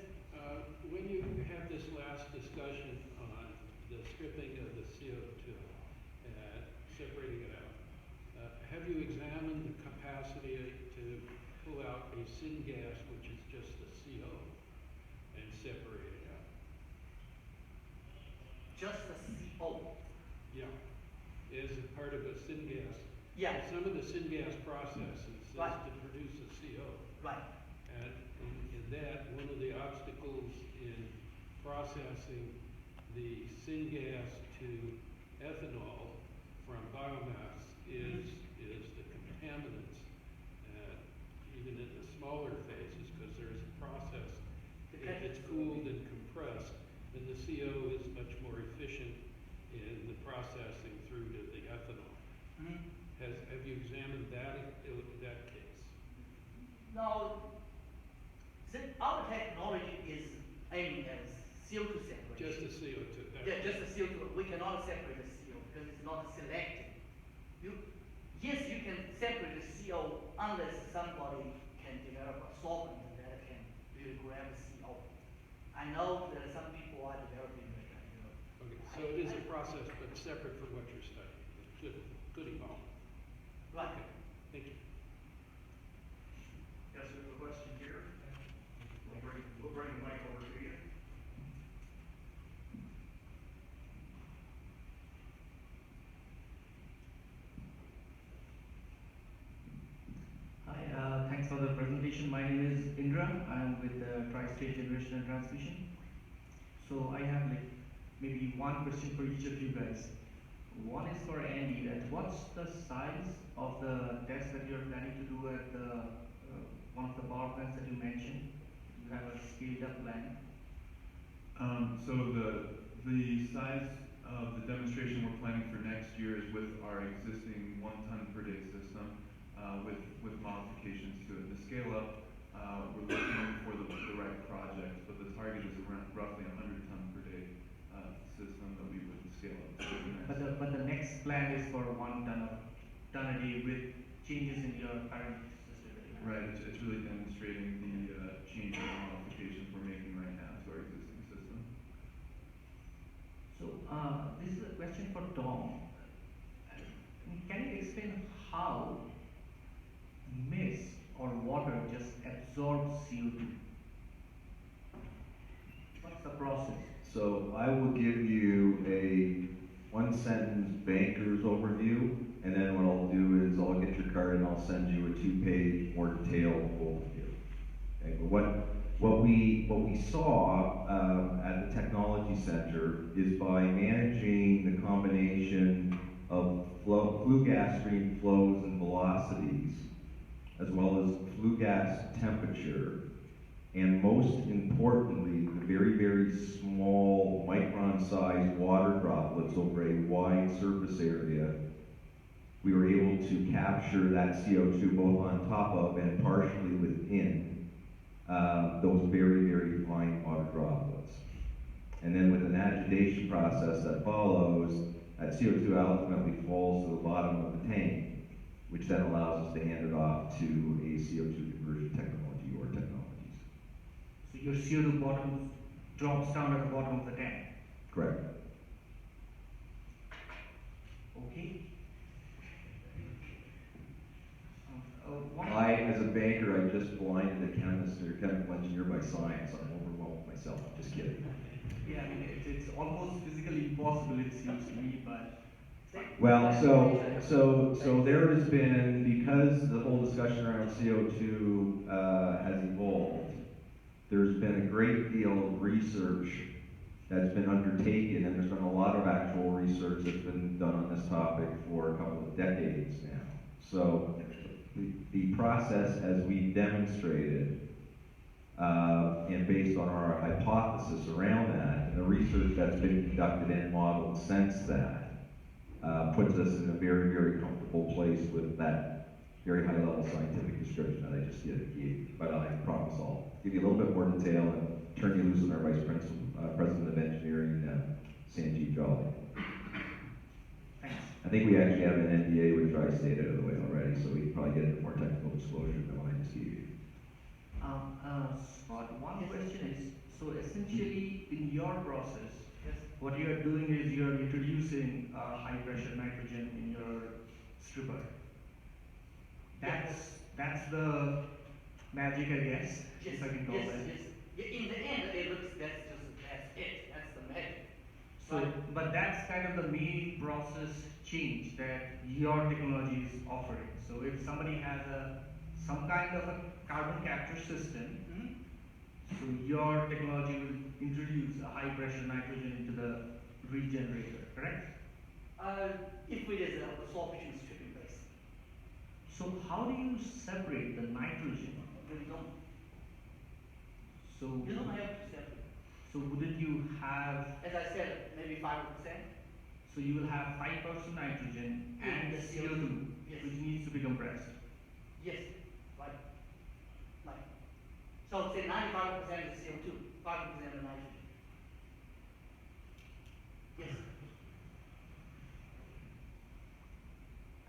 when you had this last discussion on the stripping of the CO2 and separating it out, have you examined the capacity to pull out a syngas, which is just the CO, and separate it out? Just the CO. Yeah, as a part of a syngas. Yeah. Some of the syngas processes is Right. to produce a CO. Right. And in that, one of the obstacles in processing the syngas to ethanol from biomass is the contaminants, even in the smaller phases, because there's a process. If it's cooled and compressed, then the CO is much more efficient in the processing through to the ethanol. Mm-hmm. Have you examined that case? Now, our technology is aiming at CO2 separation. Just the CO2. Yeah, just the CO2. We cannot separate the CO because it's not selective. Yes, you can separate the CO unless somebody can develop a solvent that can really grab the CO. I know that some people are developing that. Okay, so it is a process, but separate from what you're studying. Good evolve. Right. Okay, thank you. Yes, we have a question here. We'll bring the mic over to you. Hi, thanks for the presentation. My name is Indra. I am with Tri-State Generation and Transmission. So I have maybe one question for each of you guys. One is for Andy. That what's the size of the test that you're planning to do at one of the power plants that you mentioned? You have a scaled up plan. So the size of the demonstration we're planning for next year is with our existing 1 ton per day system, with modifications to it. The scale up, we're looking for the right project, but the target is around roughly 100 ton per day system that we would scale up to. But the next plan is for 1 ton a day with changes in your current system. Right, it's really demonstrating the changes and modifications we're making right now to our existing system. So this is a question for Tom. Can you explain how mist or water just absorbs CO2? What's the process? So I will give you a 1-sentence banker's overview, and then what I'll do is I'll get your card and I'll send you a 2-page more detailed overview. Okay, but what we saw at the Technology Center is by managing the combination of flue gas stream flows and velocities, as well as flue gas temperature, and most importantly, the very, very small micron-sized water droplets over a wide surface area, we were able to capture that CO2 both on top of and partially within those very, very fine water droplets. And then with an agitation process that follows, that CO2 ultimately falls to the bottom of the tank, which then allows us to hand it off to a CO2 conversion technology or technologies. So your CO2 bottom drops down at the bottom of the tank. Correct. Okay. I, as a banker, I just blinded a chemist or chemical engineer by science. I'm overwhelmed with myself. I'm just kidding. Yeah, I mean, it's almost physically impossible, it seems to me, but. Well, so there has been, because the whole discussion around CO2 has evolved, there's been a great deal of research that's been undertaken, and there's been a lot of actual research that's been done on this topic for a couple of decades now. So the process, as we demonstrated, and based on our hypothesis around that, and the research that's been conducted and modeled since that, puts us in a very, very comfortable place with that very high-level scientific description that I just gave you. But I promise I'll give you a little bit more detail and turn you loose on our Vice President of Engineering, Sanjeev Jolly. Thanks. I think we actually have an NDA with Tri-State out of the way already, so we can probably get into more technical disclosure than what I just gave you. Scott, one question is, so essentially in your process, what you are doing is you are introducing high pressure nitrogen in your stripper. That's the magic, I guess, if I can call that. Yeah, in the end, it looks that's it. That's the magic. So, but that's kind of the main process change that your technology is offering. So if somebody has some kind of a carbon capture system, so your technology will introduce a high pressure nitrogen into the regenerator, correct? If it is a solution stripping base, So how do you separate the nitrogen? you don't. So You don't have to separate. so wouldn't you have, As I said, maybe 5%. so you will have 5% nitrogen and Yes. CO2, Yes. which needs to be compressed. Yes, right. So say 95% is CO2, 5% is nitrogen. Yes.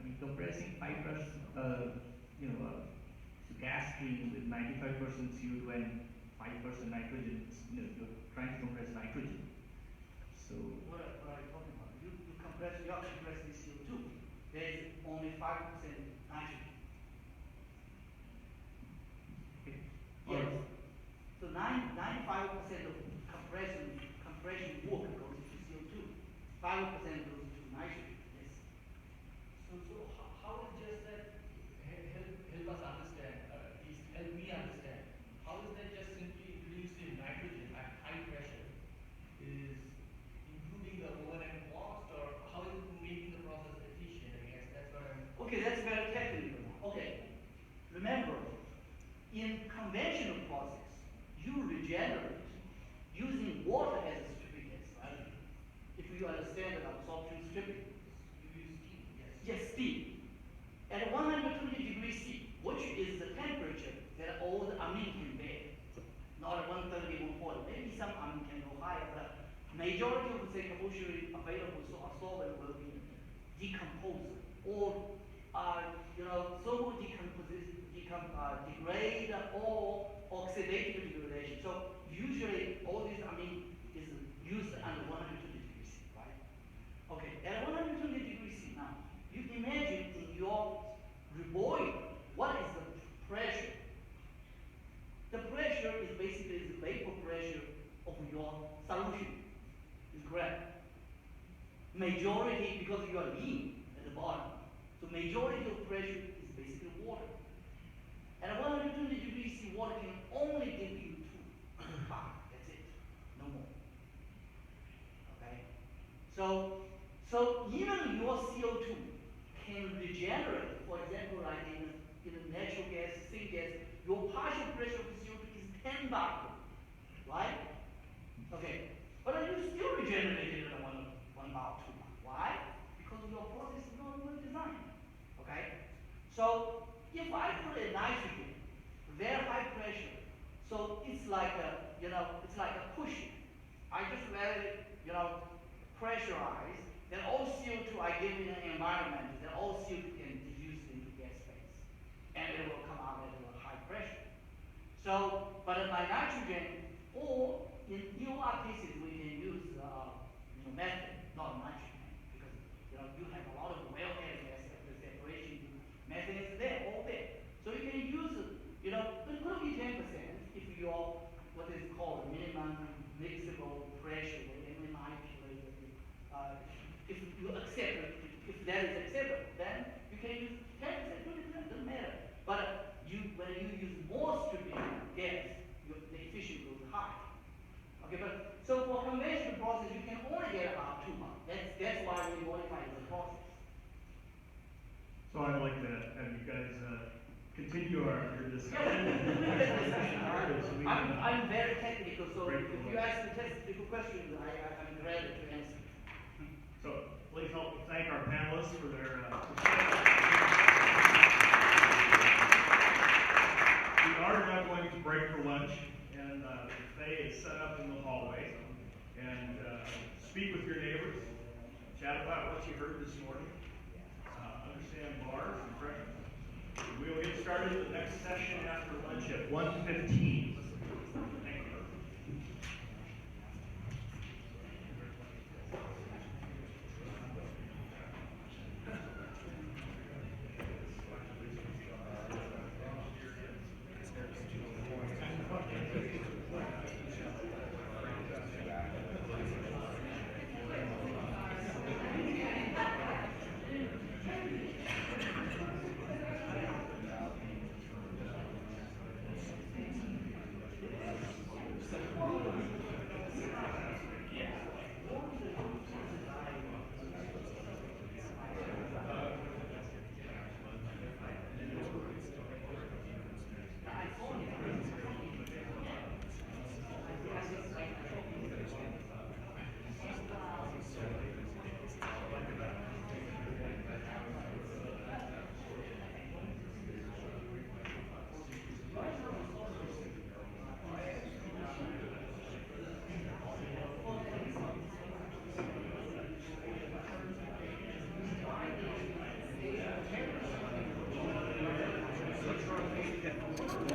I mean, compressing 5%, gas stream with 95% CO2 and 5% nitrogen, you're trying to compress nitrogen. So, What are you talking about? You compress the CO2. There is only 5% nitrogen. okay. Yes. So 95% of compression work goes to CO2. 5% goes to nitrogen. Yes. So how is just that, help us understand, at least help me understand, how is that just simply introducing nitrogen at high pressure is improving the O&M cost, or how is it making the process efficient? I guess that's what I'm. Okay, that's very technical now. Okay. Remember, in conventional process, you regenerate using water as a stripping gas, right? If you understand about absorption stripping. You use steam, yes. Yes, steam. At 120 degrees C, which is the temperature that all the amine can bear. Not 130, 140. Maybe some amine can go higher, but majority of the commercially available solvent will be decomposed or thermal degrade or oxidative degradation. So usually all these amine is used under 120 degrees C, right? Okay, at 120 degrees C now, you imagine in your reboiler, what is the pressure? The pressure is basically the vapor pressure of your solution. Is correct. Majority, because you are lean at the bottom, so majority of pressure is basically water. At 120 degrees C, water can only give you 2 bar. That's it. No more. Okay? So even your CO2 can regenerate. For example, like in a natural gas, syngas, your partial pressure of CO2 is 10 bar. Right? Okay. But you still regenerated at 1 bar, 2 bar. Why? Because your process is not well designed. Okay? So if I put a nitrogen, very high pressure, so it's like a, it's like a cushion. I just let it, pressurize, then all CO2 I give in the environment, then all CO2 can diffuse into gas phase. And it will come out at a high pressure. So, but by nitrogen, or in EOR cases, we can use, methane, not nitrogen, because, you have a lot of wellhead gas after separation, methane is there, all there. So you can use, it could be 10% if your, what is called minimum mixable pressure, MMIP, if you accept it, if that is acceptable, then you can use 10%, 20%, doesn't matter. But when you use more stripping gas, the efficiency goes high. Okay, but so for conventional process, you can only get about 2 months. That's why we modify the process. So I'd like to have you guys continue your discussion. I'm very technical, so Great. if you ask me technical questions, I'm glad to answer. So please help me thank our panelists for their We are now going to break for lunch, and the buffet is set up in the hallway. And speak with your neighbors, chat about what you heard this morning, understand bars and freshmen. We will get started the next session after lunch at 1:15.